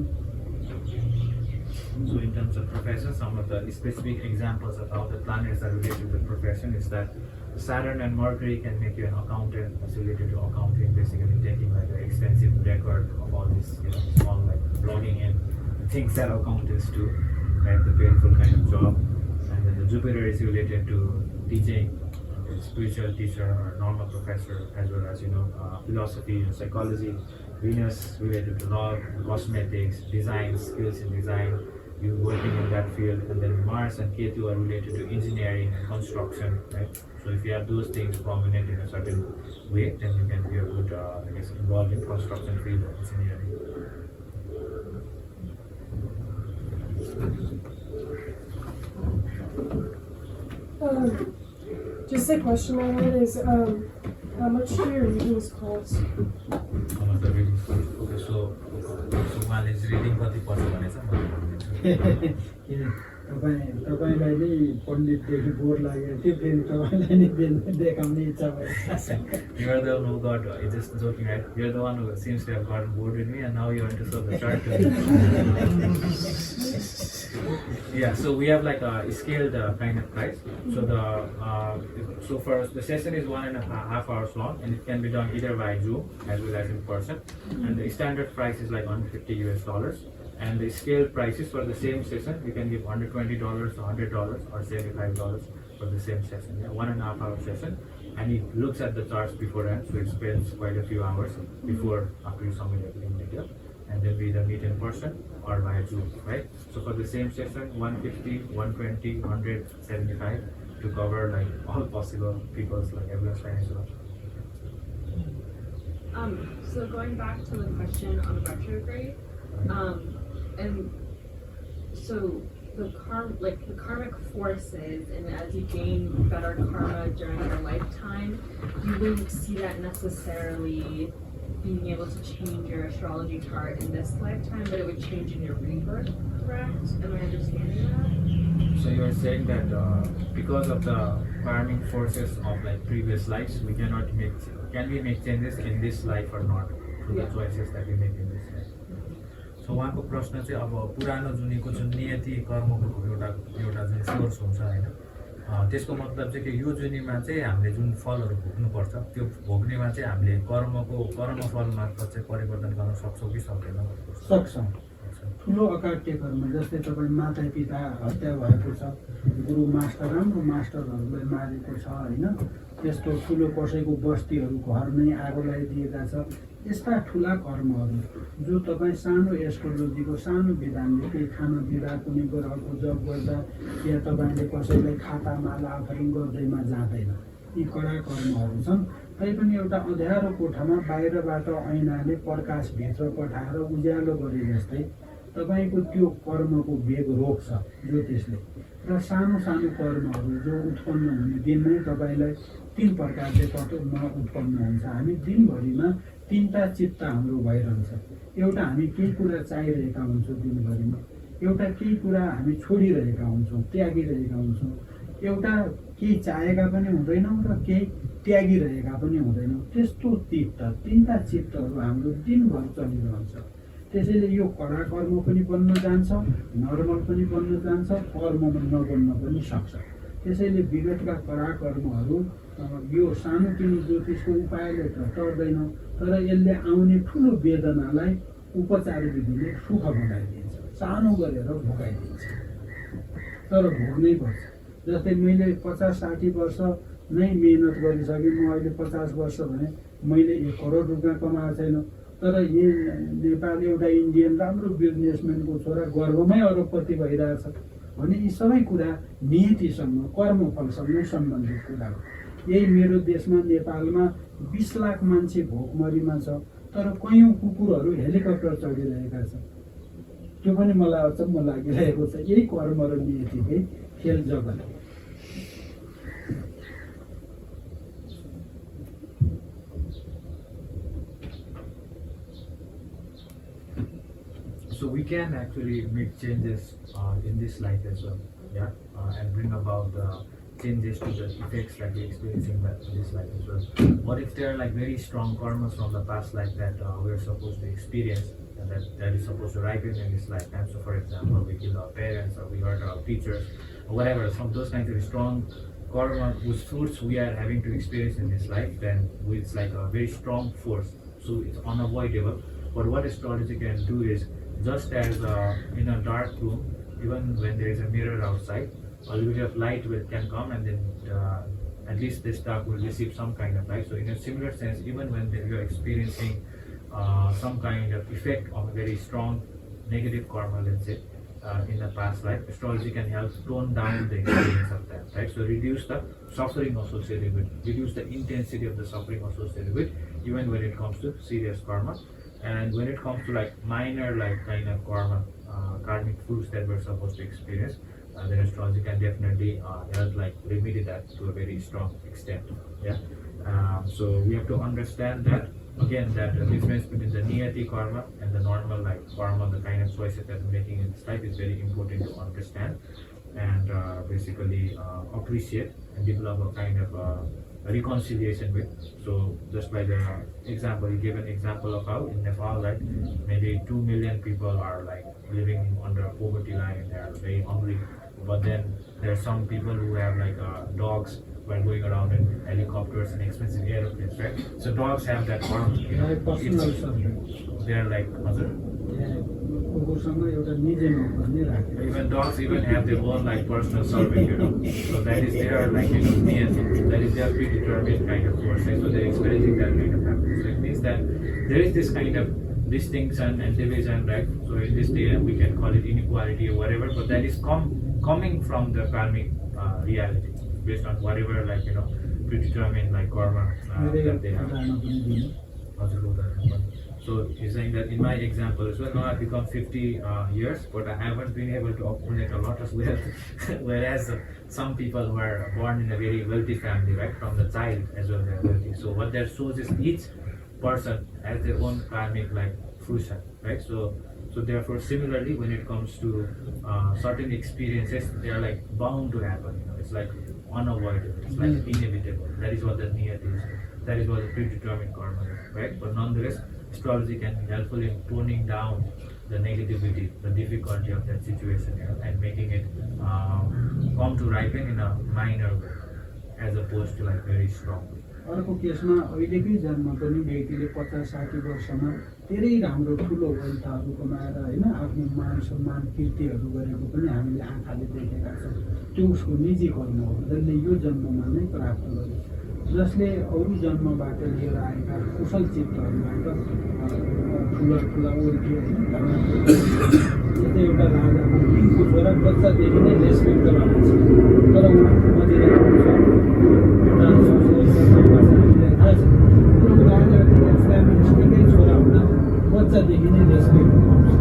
So in terms of profession, some of the specific examples of how the planets are related to the profession is that Saturn and Mercury can make you an accountant. It's related to accounting, basically taking like an extensive record of all this, small like logging in things that accountants do, right? The painful kind of job. And then the Jupiter is related to teaching, spiritual teacher or normal professor, as well as philosophy and psychology. Venus related to law, cosmetics, design, skills in design, you working in that field. And then Mars and Ketu are related to engineering and construction, right? So if you have those things prominent in a certain way, then you can be a good, involved in construction field or engineering. Just a question I had is, how much do your readings cost? How much the readings cost? Okay, so while is reading कति पर्छ भनेछ तपाईलाई नै पण्डितदेखि bore लागेको थियो, फेरि तपाईँलाई नै देखाउने इच्छा भयो। You are the one who got, just joking, right? You are the one who seems to have gotten bored with me, and now you want to show the chart to me. Yeah, so we have like a scaled kind of price. So so for the session is 1.5 hours long, and it can be done either by Zoom as well as in person. And the standard price is like $150. And the scale prices for the same session, you can give $120, $100, or $75 for the same session. Yeah, 1.5 hour session, and it looks at the charts beforehand, so it spends quite a few hours after you submit everything later, and then we either meet in person or via Zoom, right? So for the same session, 150, 120, 100, 75 to cover like all possible people's like everyone's financial. So going back to the question on retrograde, and so the karmic forces, and as you gain better karma during your lifetime, you wouldn't see that necessarily being able to change your astrology chart in this lifetime, but it would change in your rebirth, correct? Am I understanding that? So you're saying that because of the karmic forces of like previous lives, can we make changes in this life or not through the choices that we make in this life? सो उहाँको प्रश्न चाहिँ अब पुरानो जुनीको जुन नियति कर्मको एउटा जुन source हुन्छ होइन, त्यसको मतलब चाहिँ कि यो जुनीमा चाहिँ हामीले जुन फलहरू भोग्नुपर्छ त्यो भोग्नेमा चाहिँ हामीले कर्मफल मार्फत चाहिँ परिवर्तन गर्न सक्छौँ कि सक्दैनौँ? सक्छौँ। ठुलो अकाट्य कर्म, जस्तै तपाईँ माता पिता हत्या भएको छ, गुरु मास्टर राम्रो मास्टरहरूलाई मारेको छ होइन, त्यस्तो ठुलो कसैको बस्तीहरू घर नै आगो लगाइदिएका छ, यस्ता ठुला कर्महरू जो तपाईँ सानो एस्ट्रोलोजीको सानो विधानले केही खाना दिँदा, कुनै ग्रहको जप गर्दा, या तपाईँले कसैलाई खातामा आफरिङ गर्दैमा जाँदैन, यी कडा कर्महरू छन्। तैपनि एउटा अँध्यारो कोठामा बाहिरबाट ऐनाले प्रकाश भित्र पठाएर उज्यालो गरे जस्तै तपाईँको त्यो कर्मको वेग रोक्छ ज्योतिषले। र सानो सानो कर्महरू जो उत्पन्न हुने दिनमै तपाईँलाई 3 प्रकारले उत्पन्न हुन्छ। हामी दिनभरिमा 3टा चित्त हाम्रो भइरहन्छ। एउटा हामी केही कुरा चाहिरहेका हुन्छौँ दिनभरिमा, एउटा केही कुरा हामी छोडिरहेका हुन्छौँ, त्यागिरहेका हुन्छौँ, एउटा केही चाहेका पनि हुँदैनौँ र केही त्यागिरहेका पनि हुँदैनौँ। त्यस्तो 3टा चित्तहरू हाम्रो दिनभर चलिरहन्छ। त्यसैले यो कडा कर्म पनि बन्न जान्छ, नर्मल पनि बन्न जान्छ, कर्ममा नबन्न पनि सक्छ। त्यसैले विगतका कडा कर्महरू यो सानोतिनो ज्योतिषको उपायले त टर्दैन, तर यसले आउने ठुलो वेदनालाई उपचार विधिले सुख बनाइदिन्छ, सानो गरेर भोगाइदिन्छ, तर भोग्नै पर्छ। जस्तै मैले 50-60 वर्ष नै मेहनत गरिसकेँ, म अहिले 50 वर्ष भने मैले 1 करोड रुपियाँ कमाएको छैन, तर यही नेपाल एउटा इन्डियन राम्रो बिजनेसम्यानको छोरा गर्वमै अरबपति भइरहेछ भने यी सबै कुरा नियतिसँग कर्मफलसँग सम्बन्धित कुरा हो। यही मेरो देशमा नेपालमा 20 लाख मान्छे भोकमरीमा छ, तर कयौँ कुकुरहरू हेलिकप्टर चढिरहेका छन्। त्यो पनि मलाई अचम्म लागिरहेको छ। यही कर्म र नियतिकै खेल जगत हो। So we can actually make changes in this life as well, and bring about changes to the effects that we're experiencing in this life as well. What if there are like very strong karmas from the past life that we're supposed to experience and that is supposed to ripen in this lifetime? So for example, we killed our parents or we hurt our teachers or whatever, some of those kinds of strong karma whose fruits we are having to experience in this life, then it's like a very strong force. So it's unavoidable. But what astrology can do is, just as in a dark room, even when there is a mirror outside, a little bit of light can come, and then at least this dark will receive some kind of light. So in a similar sense, even when you are experiencing some kind of effect of a very strong negative karma, let's say, in the past life, astrology can help tone down the experience of that, right? So reduce the suffering associated with, reduce the intensity of the suffering associated with, even when it comes to serious karma. And when it comes to like minor like kind of karma, karmic fruits that we're supposed to experience, then astrology can definitely help like remedy that to a very strong extent. So we have to understand that again, that the difference between the niyati karma and the normal like karma, the kind of choices that we're making in this life, is very important to understand and basically appreciate and develop a kind of reconciliation with. So just by the example, you gave an example of how in Nepal, like maybe 2 million people are like living under a poverty line, they are very hungry, but then there are some people who have like dogs who are going around in helicopters and expensive aeroplanes, right? So dogs have that karma, you know, they are like even dogs even have their own like personal servant, you know. So that is their like, you know, niyati, that is their predetermined kind of force, right? So they're experiencing that kind of happiness. So it means that there is this kind of distinction and division, right? So in this day we can call it inequality or whatever, but that is coming from the karmic reality, based on whatever like, you know, predetermined like karma that they have. So he's saying that in my example as well, now I've become 50 years, but I haven't been able to accumulate a lot of wealth, whereas some people who are born in a very wealthy family, right, from the child as well, they are wealthy. So what that shows is each person has their own karmic like fruition, right? So therefore, similarly, when it comes to certain experiences, they are like bound to happen. You know, it's like unavoidable. It's like inevitable. That is what the niyati is. That is what the predetermined karma is, right? But nonetheless, astrology can be helpful in toning down the negativity, the difficulty of that situation, you know, and making it come to ripen in a minor way, as opposed to like very strong way. अर्को केसमा अहिलेकै जन्म पनि व्यक्तिले 50-60 वर्षमा धेरै राम्रो ठुलो वेल्थहरू कमाएर होइन आफ्नो मान सम्मान कीर्तिहरू गरेको पनि हामीले आँखाले देखेका छौँ। त्यो उसको निजी कर्म हो, जसले यो जन्ममा नै प्राप्त गर्यो, जसले अरू जन्मबाट लिएर आएका कुशल चित्तहरूबाट ठुला ओर्कियो होइन। एउटा राजाको किङको छोरा बच्चादेखि नै रेस्पेक्ट गराउँछ, तर उहाँको मदिरा थाहा छ त्यो राजाले फ्यामिलीकै छोरा हुँदा बच्चादेखि नै रेस्पेक्ट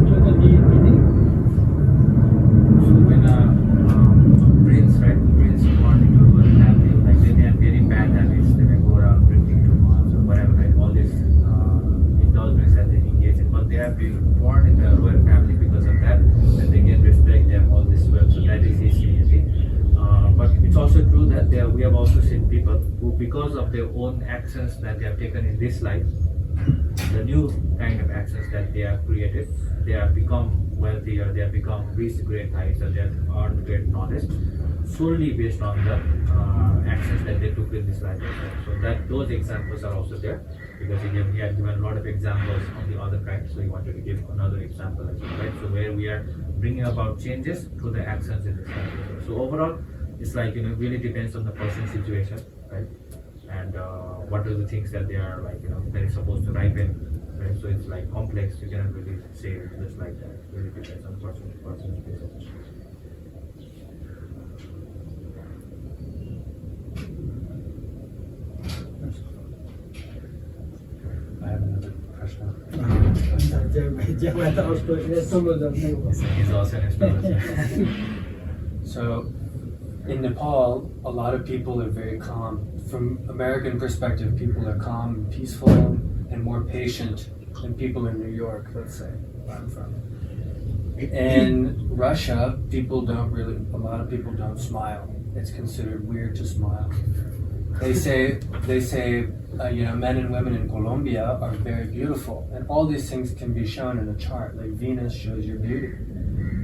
त्यो त नियति नै So when a prince, right, prince born into a royal family, like they have very bad habits. They may go around drinking too much or whatever, right? All this indulgence that they engage in, but they have been born in the royal family because of that. Then they get respect. They have all this wealth, so that is history. But it's also true that we have also seen people who, because of their own actions that they have taken in this life, the new kind of actions that they have created, they have become wealthy or they have become reached great heights or they have earned great knowledge solely based on the actions that they took in this life. So that those examples are also there because he had given a lot of examples of the other kinds. So he wanted to give another example as well, right? So where we are bringing about changes through the actions in this life. So overall, it's like, really depends on the person's situation, right? And what are the things that they are like, that is supposed to ripen, right? So it's like complex. You cannot really say it just like that. It really depends on person's basis. I have another question. जेबाट astrologer नै हो He's also an astrologer. So, in Nepal, a lot of people are very calm. From American perspective, people are calm and peaceful and more patient than people in New York, let's say, where I'm from. In Russia, a lot of people don't smile. It's considered weird to smile. They say, men and women in Colombia are very beautiful, and all these things can be shown in a chart. Like Venus shows your beauty.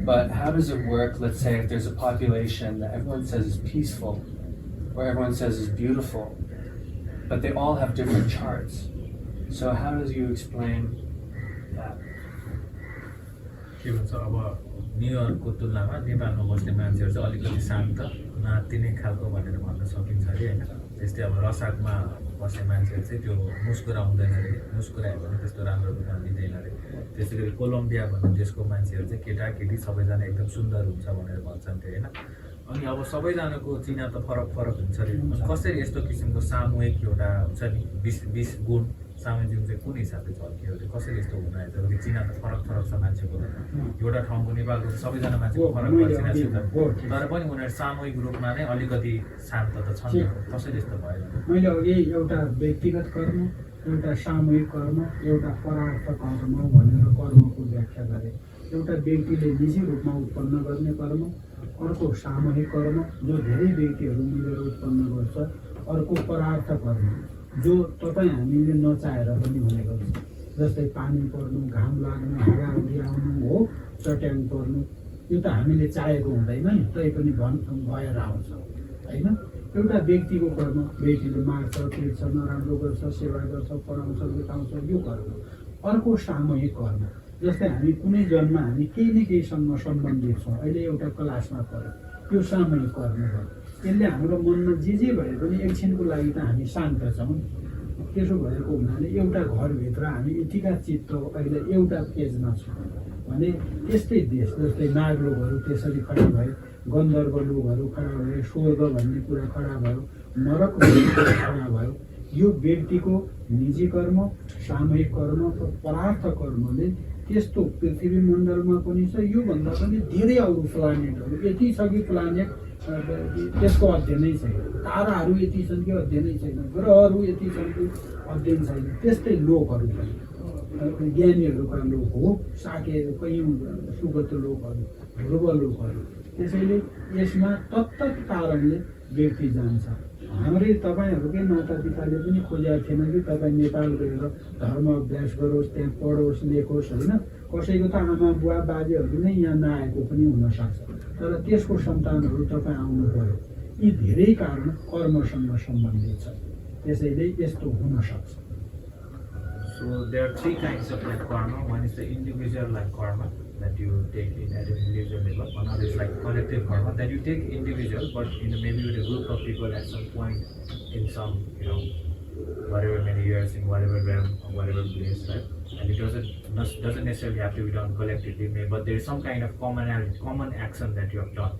But how does it work? Let's say if there's a population that everyone says is peaceful, or everyone says is beautiful, but they all have different charts. So how does you explain that? के भन्छ अब न्युयोर्कको तुलनामा नेपालमा बस्ने मान्छेहरू चाहिँ अलिकति शान्त नातिने खालको भनेर भन्न सकिन्छ अरे होइन त्यस्तै अब रसाकमा बस्ने मान्छेहरू चाहिँ त्यो मुस्कुराउँदैन अरे मुस्कुरायो भने त्यस्तो राम्रो रूपमा लिँदैन अरे त्यसै गरी कोलम्बिया भन्ने देशको मान्छेहरू चाहिँ केटाकेटी सबैजना एकदम सुन्दर हुन्छ भनेर भन्छन् त्यो होइन अनि अब सबैजनाको चिना त फरक फरक हुन्छ अरे कसरी यस्तो किसिमको सामूहिक एउटा हुन्छ नि 20 गुण सामाजिक चाहिँ कुन हिसाबले झल्कियो अरे कसरी यस्तो हुन आएछ भने चिना त फरक फरक छ मान्छेको एउटा ठाउँको नेपालको सबैजना मान्छेको फरक फरक चिना छ तर पनि उनीहरू सामूहिक रूपमा नै अलिकति शान्त त छन् कसरी यस्तो भयो मैले अघि एउटा व्यक्तिगत कर्म एउटा सामूहिक कर्म एउटा परार्थ कर्म भनेर कर्मको व्याख्या गरे एउटा व्यक्तिले निजी रूपमा उत्पन्न गर्ने कर्म अर्को सामूहिक कर्म जो धेरै व्यक्तिहरू मिलेर उत्पन्न गर्छ अर्को परार्थ कर्म जो तपाईँ हामीले नचाहेर पनि हुने गर्छ जस्तै पानी पर्नु घाम लाग्नु हावाहुरी आउनु हो चट्याङ पर्नु यो त हामीले चाहेको हुँदैन नि तैपनि भएर आउँछ होइन एउटा व्यक्तिको कर्म व्यक्तिले मार्छ पिट्छ नराम्रो गर्छ सेवा गर्छ पढाउँछ लुटाउँछ यो कर्म अर्को सामूहिक कर्म जस्तै हामी कुनै जन्ममा हामी केही न केहीसँग सम्बन्धित छौँ अहिले एउटा क्लासमा पढ्यो त्यो सामूहिक कर्म हो यसले हाम्रो मनमा जे भए पनि एकछिनको लागि त हामी शान्त छौँ त्यसो भएको हुनाले एउटा घरभित्र हामी यतिका चित्त अहिले एउटा पेजमा छौँ भने यस्तै देश जस्तै नाग लोकहरू त्यसरी खडा भयो गन्धर्व लोकहरू खडा भयो स्वर्ग भन्ने कुरा खडा भयो नरक भन्ने कुरा खडा भयो यो व्यक्तिको निजी कर्म सामूहिक कर्म परार्थ कर्मले त्यस्तो पृथ्वी मण्डलमा पनि छ योभन्दा पनि धेरै अरू प्लानेटहरू यति छ कि प्लानेट त्यसको अध्ययनै छैन ताराहरू यति छन् कि अध्ययनै छैन ग्रहहरू यति छन् कि अध्ययन छैन त्यस्तै लोकहरू पनि ज्ञानीहरूका लोक हो साके कैयौँ सुगत लोकहरू ध्रुव लोकहरू त्यसैले यसमा तत्त कारणले व्यक्ति जान्छ हाम्रै तपाईँहरूकै मातापिताले पनि खोजेको थिएन कि तपाईँ नेपाल गएर धर्म अभ्यास गरोस् त्यहाँ पढोस् लेखोस् होइन कसैको त आमा बुवा बाजेहरू नै यहाँ नआएको पनि हुनसक्छ तर त्यसको सन्तानहरू तपाईँ आउनु पर्यो यी धेरै कारण कर्मसँग सम्बन्धित छ त्यसैले यस्तो हुनसक्छ So there are three kinds of like karma. One is the individual like karma that you take in at an individual level. Another is like collective karma that you take individual, but maybe with a group of people at some point in some whatever many years in whatever realm or whatever place, right? And it doesn't necessarily have to be done collectively, but there is some kind of common action that you have done.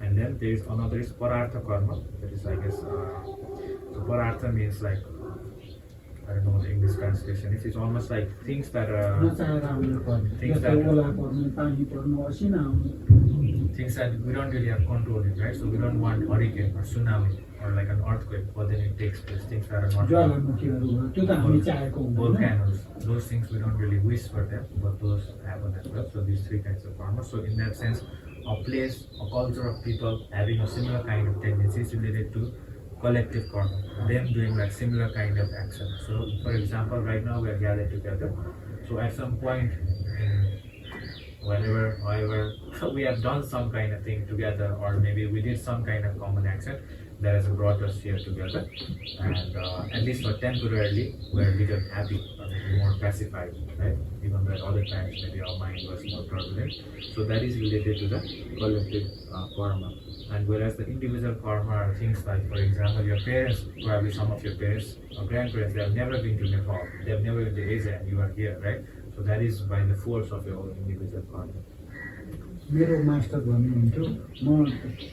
And then there is another is parartha karma. That is, I guess, so parartha means like I don't know what the English translation is. It's almost like things that are नचाहेर आउने पर्ने Things जस्तै that- ओला पर्ने पानी पर्नु असिना आउने things that we don't really have control in, right? So we don't want hurricane or tsunami or like an earthquake, but then it takes place. Things that are not ज्वालामुखीहरू भयो त्यो त हामी चाहेको हुँदैन volcanoes. Those things we don't really wish for them, but those happen as well. So these three kinds of karma. So in that sense, a place, a culture of people having a similar kind of tendency is related to collective karma. Them doing like similar kind of action. So for example, right now we are gathered together. So at some point in whenever, however, we have done some kind of thing together, or maybe we did some kind of common action that has brought us here together, and at least for temporarily, we're a little happy or maybe more pacified, right? Even though at other times maybe our mind was more turbulent. So that is related to the collective karma. And whereas the individual karma are things like, for example, your parents, probably some of your parents or grandparents, they have never been to Nepal, they have never been to Asia, and you are here, right? So that is by the force of your own individual karma. मेरो master भन्नुहुन्थ्यो म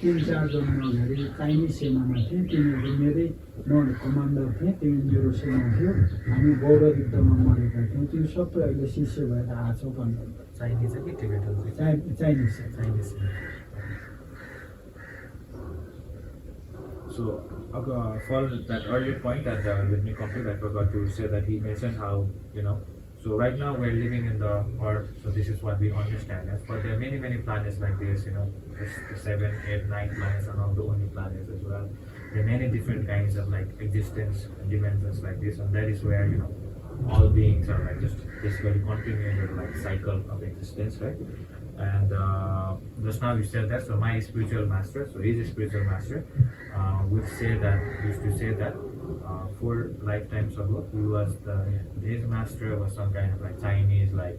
3-4 जन्म अगाडि Chinese सेनामा थिएँ तिमीहरू मेरै म commander थिएँ तिमी मेरो सेना थियो हामी बौद्ध युद्धमा मरेका थियौँ तिमी सबै अहिले शिष्य भएर आछौ भन्नुहुन्छ Chinese or Tibetan? Chinese Chinese. So, for that earlier point that let me complete, I forgot to say that he mentioned how, so right now we're living in the Earth, so this is what we understand. As for there are many, many planets like this, the 7, 8, 9 planets are not the only planets as well. There are many different kinds of like existence and dimensions like this, and that is where, all beings are like just basically continuing their like cycle of existence, right? And just now you said that, so my spiritual master, so he's a spiritual master, used to say that 4 lifetimes ago, his master was some kind of like Chinese, like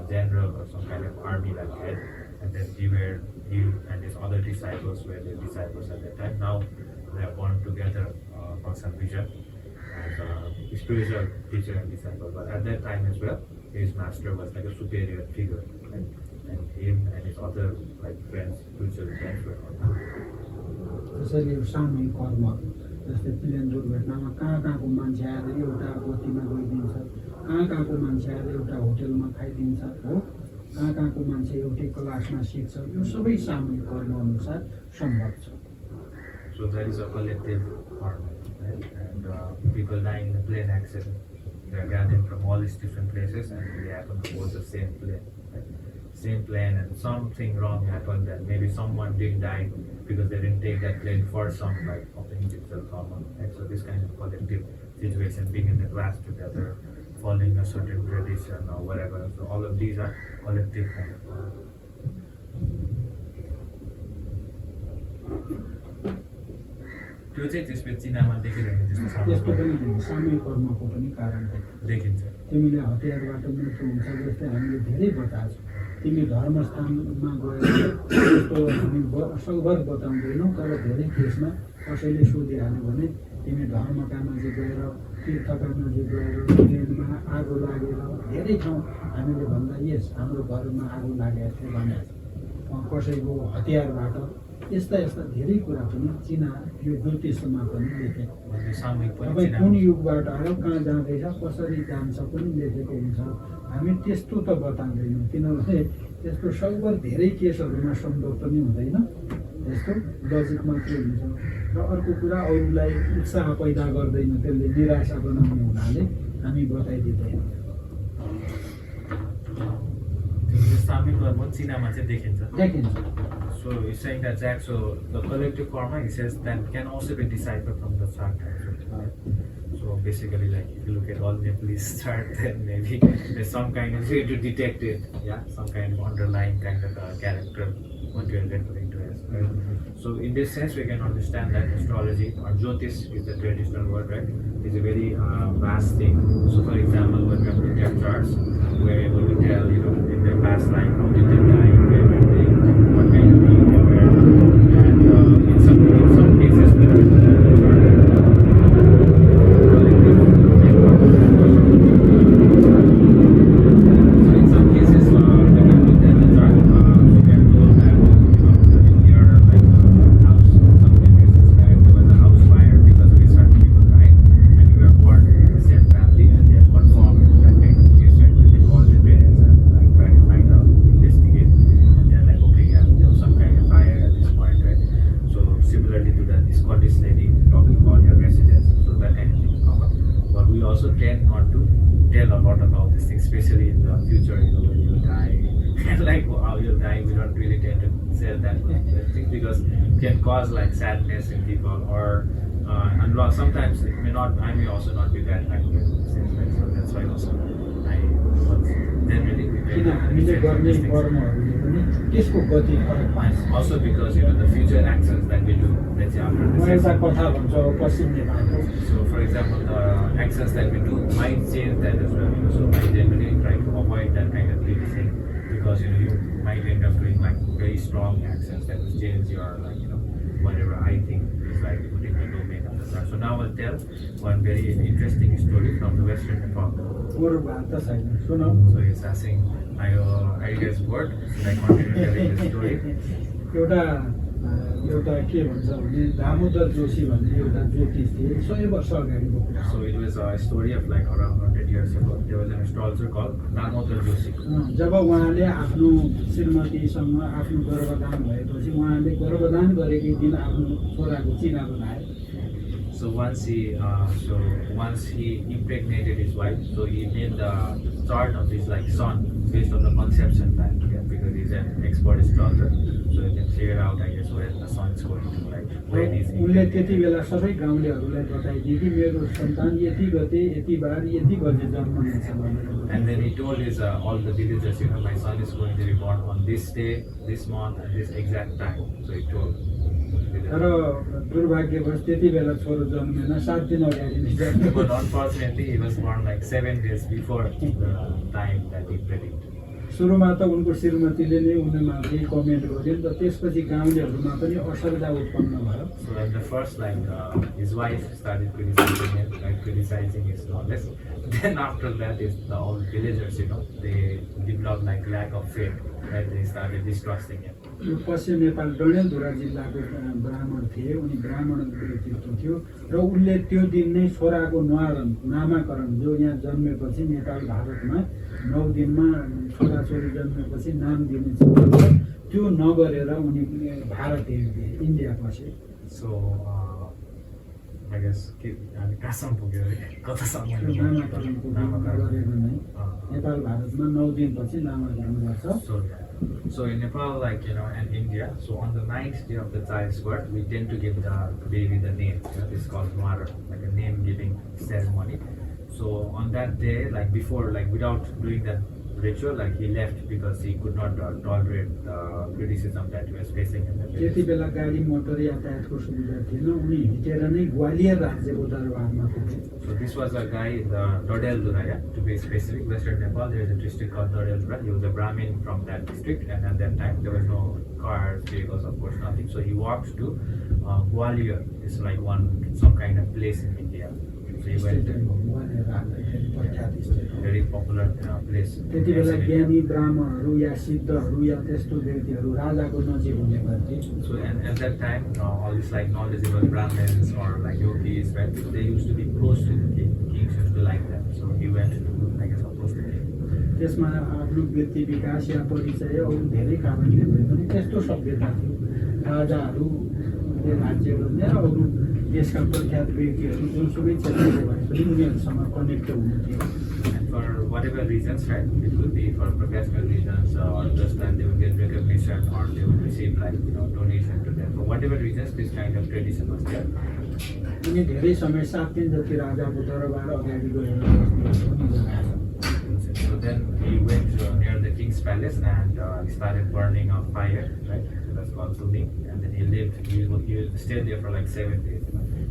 general or some kind of army like head, and then he and his other disciples were the disciples at that time. Now they are born together for some vision as a spiritual teacher and disciple, but at that time as well, his master was like a superior figure, right? And him and his other like friends, spiritual friends were not. त्यसैले यो सामूहिक कर्म जस्तै plane दुर्घटनामा कहाँको मान्छे आएर एउटा बत्तीमा गइदिन्छ कहाँको मान्छे आएर एउटा होटेलमा खाइदिन्छ हो कहाँको मान्छे एउटै क्लासमा सिक्छ यो सबै सामूहिक कर्म अनुसार सम्भव छ So that is a collective karma, right? And people dying in a plane accident, they are gathered from all these different places and they happen to board the same plane, right? Same plane, and something wrong happened, and maybe someone didn't die because they didn't take that plane for some like of the individual karma, right? So this kind of collective situation, being in the class together, following a certain tradition or whatever, so all of these are collective kind of karma. त्यो चाहिँ त्यसपछि चिनामा देखिरहेको त्यस्तो त्यस्तो पनि सामूहिक कर्मको पनि कारण हो देखिन्छ तिमीले हतियारबाट मृत्यु हुन्छ जस्तै हामीले धेरै बताएको छौँ तिमी धर्मस्थानमा गएर त्यस्तो हामी सकभर बताउँदैनौँ तर धेरै केसमा कसैले सोधिहाल्यो भने तिमी धर्मका नजिक गएर तीर्थका नजिक गएर ट्रेनमा आगो लागेर धेरै ठाउँ हामीले भन्दा यस हाम्रो घरमा आगो लागेको थियो भने कसैको हतियारबाट यस्ता धेरै कुरा पनि चिना यो ज्योतिषमा पनि लेखेको सामूहिक पनि तपाईँ कुन युगबाट आयो कहाँ जाँदैछ कसरी जान्छ पनि लेखेको हुन्छ हामी त्यस्तो त बताउँदैनौँ किनभने त्यस्तो सकभर धेरै केसहरूमा सम्भव पनि हुँदैन त्यस्तो लजिक मात्रै हुन्छ र अर्को कुरा अरूलाई उत्साह पैदा गर्दैन त्यसले निराशा बनाउने हुनाले हामी बताइदिँदैनौँ सामूहिक कर्म चिनामा चाहिँ देखिन्छ So he's saying that Jack, so the collective karma, he says, that can also be deciphered from the chart. Right? So basically, like if you look at all Nepalese chart, then maybe there's some kind of way to detect it. Yeah, some kind of underlying kind of character what you are referring to as. Right? So in this sense, we can understand that astrology or Jyotish is the traditional word, right? It's a very vast thing. So for example, when we have looked at charts, we're able to tell, in their past life how did they die, where were they, what kind of being they were, and in some cases we have so in some cases when we have looked at the chart, we are told that in your house, some cases there was a house fire because of a certain people died, and you were born at the same time. die, we don't really tend to say that thing because it can cause like sadness in people or sometimes it may not. I may also not be that happy. So that's why also generally we किन हामीले गर्ने कर्महरूले पनि त्यसको गति फरक पार्छ also because the future actions that we do, let's say after म the एउटा session. कथा भन्छ पश्चिम नेपालको So for example, the actions that we do might change that as well. So I generally try to avoid that kind of thing because you might end up doing like very strong actions that will change your whatever I think is like within the domain of the star. So now I'll tell one very interesting story from the Western Nepal. अरू भात त छैन सुनौ So he's asking, I guess word. Should I continue telling the story? एउटा के भन्छ भने दामोदर जोशी भन्ने एउटा ज्योतिष थिए 100 वर्ष अगाडिको कुरा So it was a story of like around 100 years ago. There was an astrologer called Damodar Joshi. जब उहाँले आफ्नो श्रीमतीसँग आफ्नो गर्भदान भएपछि उहाँले गर्भदान गरेकै दिन आफ्नो छोराको चिना बनाए So once he impregnated his wife, so he made the chart of his like son based on the conception time, because he's an expert astrologer, so he can figure out I guess where the sun is going to, like when he's उनले त्यति बेला सबै गाउँलेहरूलाई बताइदिए कि मेरो सन्तान यति गते यति बार यति बजे जन्मनेछ भनेर And then he told his all the villagers, my son is going to be born on this day, this month, and this exact time. So he told. तर दुर्भाग्यवश त्यति बेला छोरो जन्मेन 7 दिन अगाडि नै जन्मेको But unfortunately, he was born like 7 days before the time that he predicted. सुरुमा त उनको श्रीमतीले नै उनीमाथि कमेन्ट गर्यो नि त त्यसपछि गाउँलेहरूमा पनि असुविधा उत्पन्न भयो So at the first, his wife started criticizing him, criticizing his knowledge. Then after that, all villagers, they developed lack of faith, right? They started distrusting him. यो पश्चिम नेपाल डडेलधुरा जिल्लाको ब्राह्मण थिए उनी ब्राह्मण व्यक्तित्व थियो र उनले त्यो दिन नै छोराको नामाकरण जो यहाँ जन्मेपछि नेपाल भारतमा 9 दिनमा छोराछोरी जन्मेपछि नाम दिने छ त्यो नगरेर उनी भारत हेर्थे इन्डिया पसे So I guess कहाँसम्म पुग्यो कतासम्म नामाकरणको गरेर नै नेपाल भारतमा 9 दिनपछि नामाकरण गर्छ So in Nepal, and India, so on the 9th day of the child's birth, we tend to give the baby the name. It's called Mara, like a name-giving ceremony. So on that day, before, without doing that ritual, he left because he could not tolerate the criticism that he was facing in the त्यति village. बेला गाडी motor यातायातको सुविधा थिएन उनी हिँडेर नै ग्वालियर राज्यको दरबारमा पुगे So this was a guy in the Dodelduraya, to be specific, Western Nepal. There is a district called Dodeldura. He was a Brahmin from that district, and at that time there was no cars, vehicles, of course, nothing. So he walked to Gwalior. It's like some kind of place in India. So he went there. Very popular place. त्यति बेला ज्ञानी ब्राह्मणहरू या सिद्धहरू या त्यस्तो व्यक्तिहरू राजाको नजिक हुने गर्थे So and at that time, all these knowledgeable Brahmins or yogis, right? They used to be close to the king. Kings used to like them. So he went to, I guess, close to the king. त्यसमा आफ्नो व्यक्ति विकास या परिचय अरू धेरै कारणले भए पनि त्यस्तो सभ्यता थियो राजाहरूले राज्य गर्ने र अरू देशका प्रख्यात व्यक्तिहरू जुनसुकै क्षेत्रको भए पनि उनीहरूसँग कनेक्ट हुन्थ्यो And for whatever reasons, right? It could be for professional reasons or just that they would get recognition or they would receive donation to them. For whatever reasons, this kind of tradition was there. उनी धेरै समय 7 दिन जति राजाको दरबार अगाडि गएर बस्ने पनि जग्गा छ So then he went near the king's palace and he started burning a fire, right? So that's called Sumi. And then he lived, he stayed there for 7 days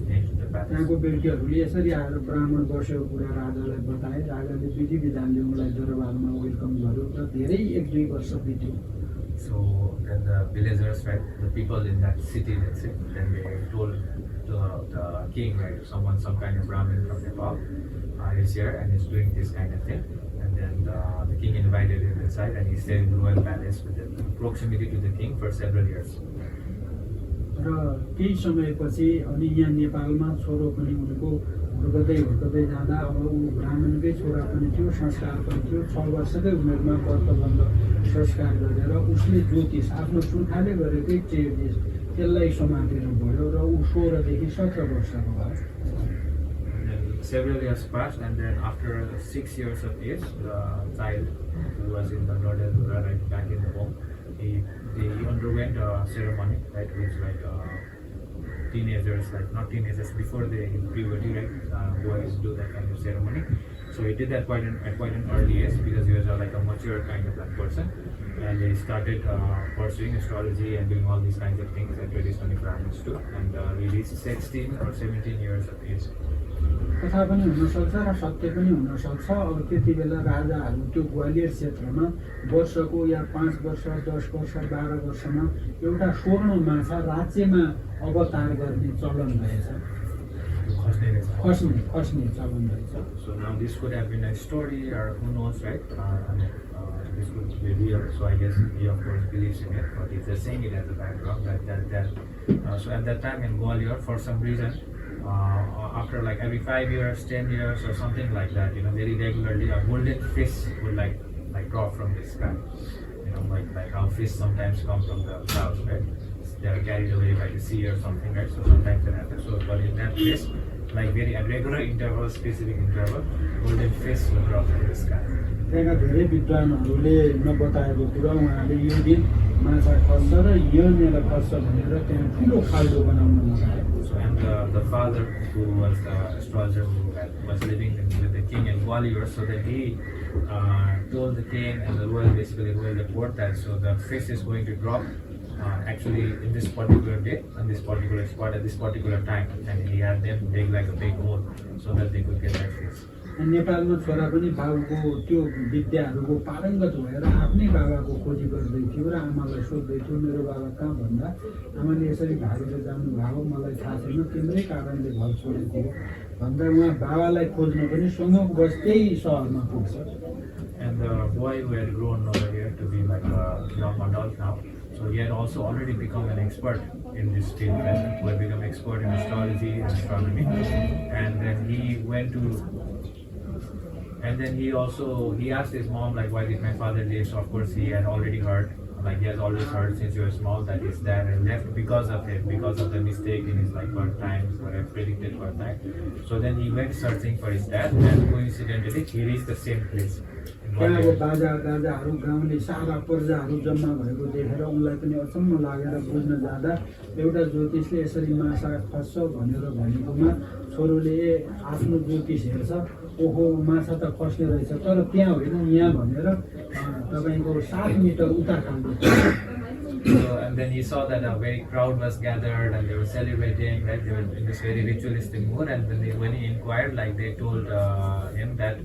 next to the palace. त्यहाँको व्यक्तिहरूले यसरी आएर ब्राह्मण बसेको कुरा राजालाई बताए राजाले विधि विधानले उनलाई दरबारमा वेलकम गर्यो र धेरै 1-2 वर्ष बित्यो So then the villagers, right, the people in that city, let's say, then they told the king, right, some kind of Brahmin from Nepal is here and is doing this kind of thing. And then the king invited him inside and he stayed in the royal palace with the proximity to the king for several years. र केही समयपछि अनि यहाँ नेपालमा छोरो पनि उनको हुर्कदै जाँदा अब ऊ ब्राह्मणकै छोरा पनि थियो संस्कार पनि थियो 6 वर्षकै उमेरमा व्रतबन्ध संस्कार गरेर उसले ज्योतिष आफ्नो पुर्खाले गरेकै ज्योतिष त्यसलाई समातेर भयो र ऊ 16 देखि 17 वर्षको भयो Several years passed, and then after 6 years of age, the child who was in the Radha, right back in the home, he underwent a ceremony, right, which like teenagers, like not teenagers, before they hit puberty, right, boys do that kind of ceremony. So he did that at quite an early age because he was like a mature kind of like person, and he started pursuing astrology and doing all these kinds of things that traditionally Brahmins do, and he reached 16 or 17 years of age. कथा पनि हुनसक्छ र सत्य पनि हुनसक्छ। अब त्यति बेला राजाहरू त्यो ग्वालियर क्षेत्रमा वर्षको या 5 वर्ष 10 वर्ष 12 वर्षमा एउटा स्वर्ण माछा राज्यमा अवतार गर्ने चलन रहेछ, खस्ने चलन रहेछ। So now this could have been a story or who knows, right? This could be real. So I guess he of course believes in it, but he's just saying it as a background. So at that time in Gwalior, for some reason, after like every 5 years, 10 years, or something like that, very regularly, a golden fish would like drop from the sky. Like how fish sometimes come from the clouds, right? They are carried away by the sea or something, right? So sometimes it happens. So, but in that case, like very at regular intervals, specific interval, golden fish will drop from the sky. त्यहाँका धेरै विद्वानहरूले नबताएको कुरा उहाँले यो दिन माछा खस्छ र यहाँनिर खस्छ भनेर त्यहाँ ठुलो खाल्डो बनाउन लगाए। So and the father, who was the astrologer who was living with the king in Gwalior, so that he told the king and the royal report that so the fish is going to drop actually in this particular day, on this particular spot, at this particular time, and he had them dig like a big hole so that they could get that fish. नेपालमा छोरा पनि बाबुको त्यो विद्याहरूको पारङ्गत भएर आफ्नै बाबाको खोजी गर्दै थियो र आमालाई सोध्दै थियो मेरो बाबा कहाँ भन्दा आमाले यसरी भागेर जानुभएको मलाई थाहा छैन, तिम्रै कारणले घर छोडेको हो भन्दा उहाँ बाबालाई खोज्न पनि सँगै त्यही सहरमा पुग्छ। And the boy who had grown over here to be like a young adult now, so he had also already become an expert in this field, right? Who had become expert in astrology and astronomy, and then he went to. And then he asked his mom, like, why did my father leave? So of course he had already heard, like he has always heard since he was small that his dad had left because of him, because of the mistake in his like birth times, or predicted birth time. So then he went searching for his dad, and coincidentally he reached the same place. त्यहाँको बाजा गाजाहरू गाउँले सारा प्रजाहरू जम्मा भएको देखेर उनलाई पनि अचम्म लागेर बुझ्न जाँदा एउटा ज्योतिषले यसरी माछा खस्छ भनेर भनेकोमा छोरोले आफ्नो ज्योतिष हेर्छ, ओहो माछा त खस्ने रहेछ तर त्यहाँ होइन यहाँ भनेर तपाईँको 7 मिटर उता खाल्डो। So, and then he saw that a very crowd was gathered and they were celebrating, right? They were in this very ritualistic mood, and then when he inquired, like they told him that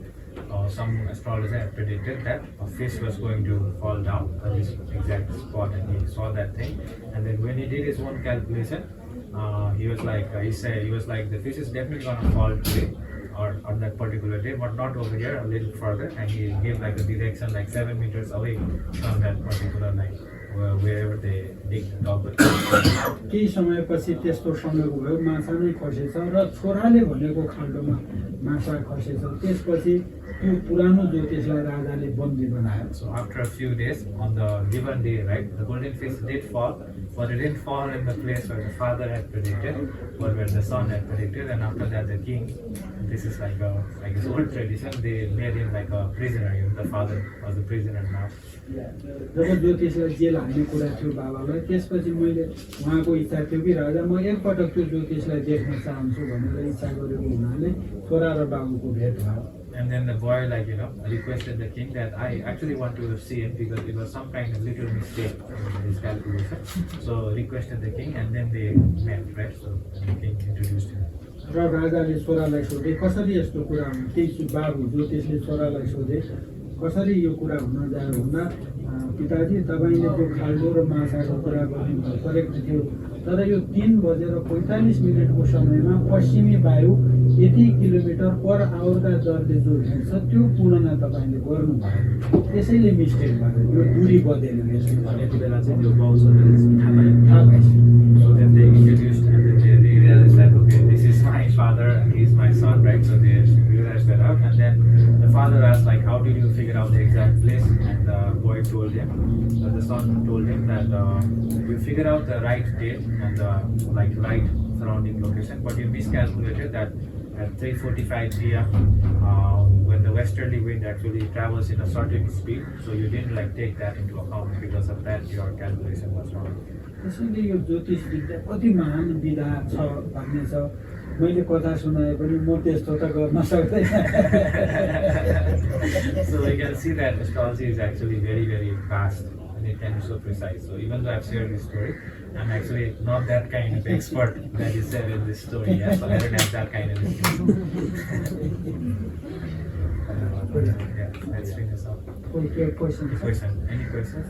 some astrologer had predicted that a fish was going to fall down at this exact spot, and he saw that thing. And then when he did his own calculation, he was like the fish is definitely going to fall today or on that particular day, but not over here, a little further. And he gave like a direction like 7 meters away from that particular line, wherever they dig the dog. केही समयपछि त्यस्तो समयको भयो माछा नै खसेछ र छोराले भनेको खाल्डोमा माछा खसेछ। त्यसपछि त्यो पुरानो ज्योतिषलाई राजाले बन्दी बनायो। So after a few days, on the given day, right, the golden fish did fall, but it didn't fall in the place where the father had predicted, but where the son had predicted. And after that, the king, this is like his old tradition, they made him like a prisoner. The father was a prisoner now. जब ज्योतिषलाई jail हाल्ने कुरा थियो बाबालाई, त्यसपछि मैले उहाँको इच्छा थियो कि राजा म एकपटक त्यो ज्योतिषलाई देख्न चाहन्छु भनेर इच्छा गरेको हुनाले छोरा र बाबुको भेट भयो। And then the boy, requested the king that I actually want to see him because it was some kind of little mistake in his calculation. So requested the king, and then they met, right? So the king introduced him. र राजाले छोरालाई सोधे कसरी यस्तो कुरा हुन्छ, त्यही बाबु ज्योतिषले छोरालाई सोधे कसरी यो कुरा हुन जायो भन्दा पिताजी तपाईले त्यो खाल्डो र माछाको कुरा गर्नुभयो करेक्ट थियो, तर यो 3:45 को समयमा पश्चिमी वायु यति किलोमिटर पर आवरका दरले जो हिँड्छ त्यो पूर्ण तपाईले गर्नुभयो, त्यसैले मिस्टेक भयो, यो दूरी बदल्यो यसले भनेको बेला चाहिँ त्यो बाउसहरूले थाहा पाइसक्यो। So then they introduced, and then they realized that okay, this is my father and he's my son, right? So they realized that out, and then the father asked like, how did you figure out the exact place? And the boy told him, the son told him that you figured out the right date and the right surrounding location, but you miscalculated that at 3:45 p.m. When the westerly wind actually travels in a certain speed, so you didn't like take that into account. Because of that, your calculation was wrong. त्यसैले यो ज्योतिष विद्या कति महान विधा छ भन्ने छ। मैले कथा सुनाए पनि म त्यस्तो त गर्न सक्दैन। So we can see that astrology is actually very, very fast and it can be so precise. So even though I've shared this story, I'm actually not that kind of expert that is said in this story. Yeah? So I don't have that kind of yeah, let's finish up. Okay, question. Any questions?